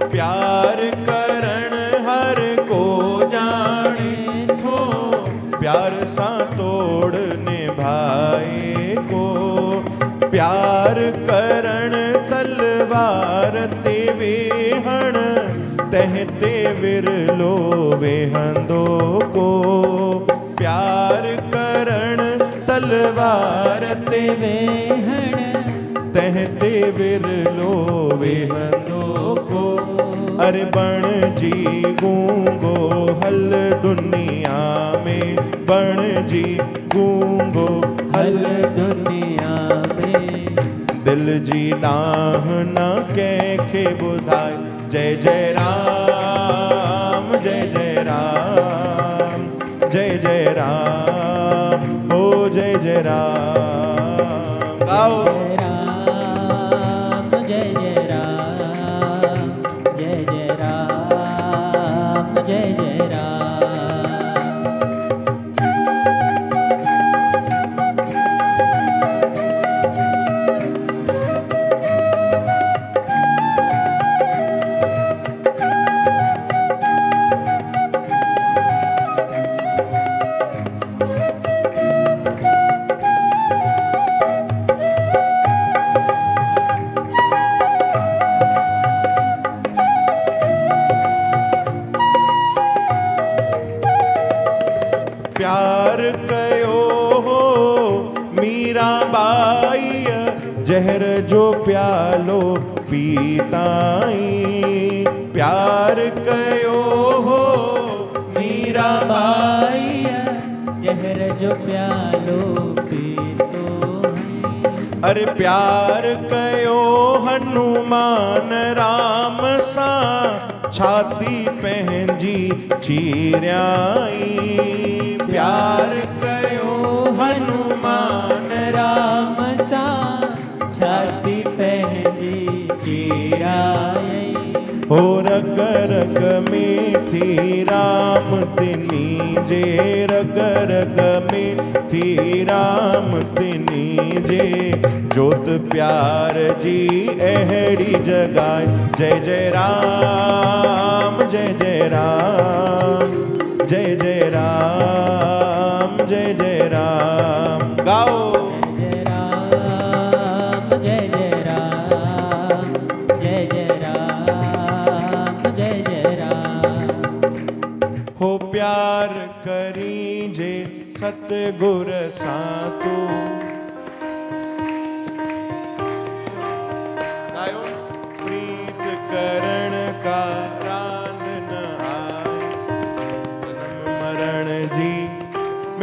प्यार करण हर को जाने थो, प्यार सां तोड़ निभाए को। प्यार करण तलवार ते वेहण, तंहिं ते विरलो वेहंदो को। प्यार करण तलवार ते
वेहण,
तंहिं ते विरलो वेहंदो को। अरे बण जी गूंगो हल दुनिया में, बण जी गूंगो
हल दुनिया में,
दिल जी नाह न कंहिंखे ॿुधाए। जय जय राम, जय जय राम, जय जय राम, ओ जय जय राम। गाओ
जय राम, जय जय राम, जय जय राम, जय जय राम।
प्यार कयो हो मीरा बाई, जहर जो प्यालो पीताई। प्यार कयो हो मीरा बाई,
जहर जो प्यालो पीतो है।
अरे प्यार कयो हनुमान राम सां, छाती पंहिंजी चीरियाई। प्यार कयो हनुमान
राम सां, छाती पंहिंजी चीराई।
हो रग रग में थी राम तिनी जे, रग रग में थी राम तिनी जे। जोत प्यार जी अहिड़ी जगाए। जय जय राम, जय जय राम, जय जय राम, जय जय राम। गाओ
जय राम, जय जय राम, जय जय राम, जय जय राम।
हो प्यार करी जे सतगुर सां तू। गायो प्रीत करण का रांद न आए,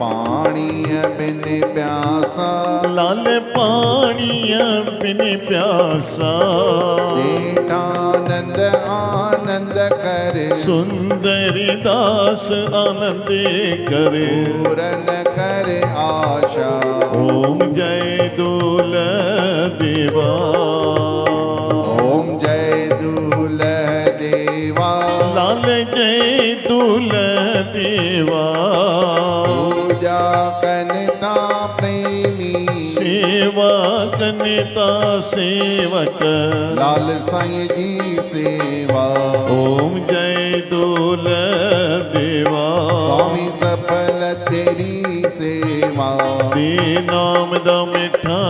पानी बिन प्यासा
लाल पानी बिन प्यासा
जेठानंद आनंद करे
सुंदरी दास आनंद करे
पूरन करे आशा
ओम जय दूल देवा
ओम जय दूल देवा
लाल जय दूल देवा
पूजा कनता प्रेमी
सेवा कनिता सेवक
लाल साईं जी सेवा
ओम जय दूल देवा
स्वामी सफल तेरी सेवा
दे नाम दा मिठा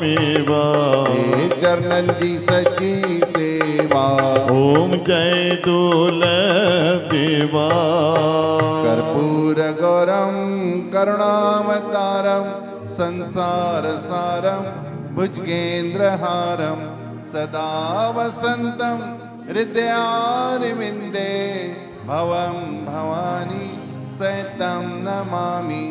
मेवा
हे चरणन जी सची सेवा
ओम जय दूल देवा
कर्पूर गौरम करुणावतारम संसार सारम भुजगेन्द्रहारम सदा वसंतम हृदयारविंदे भवम भवानी सहितं नमामि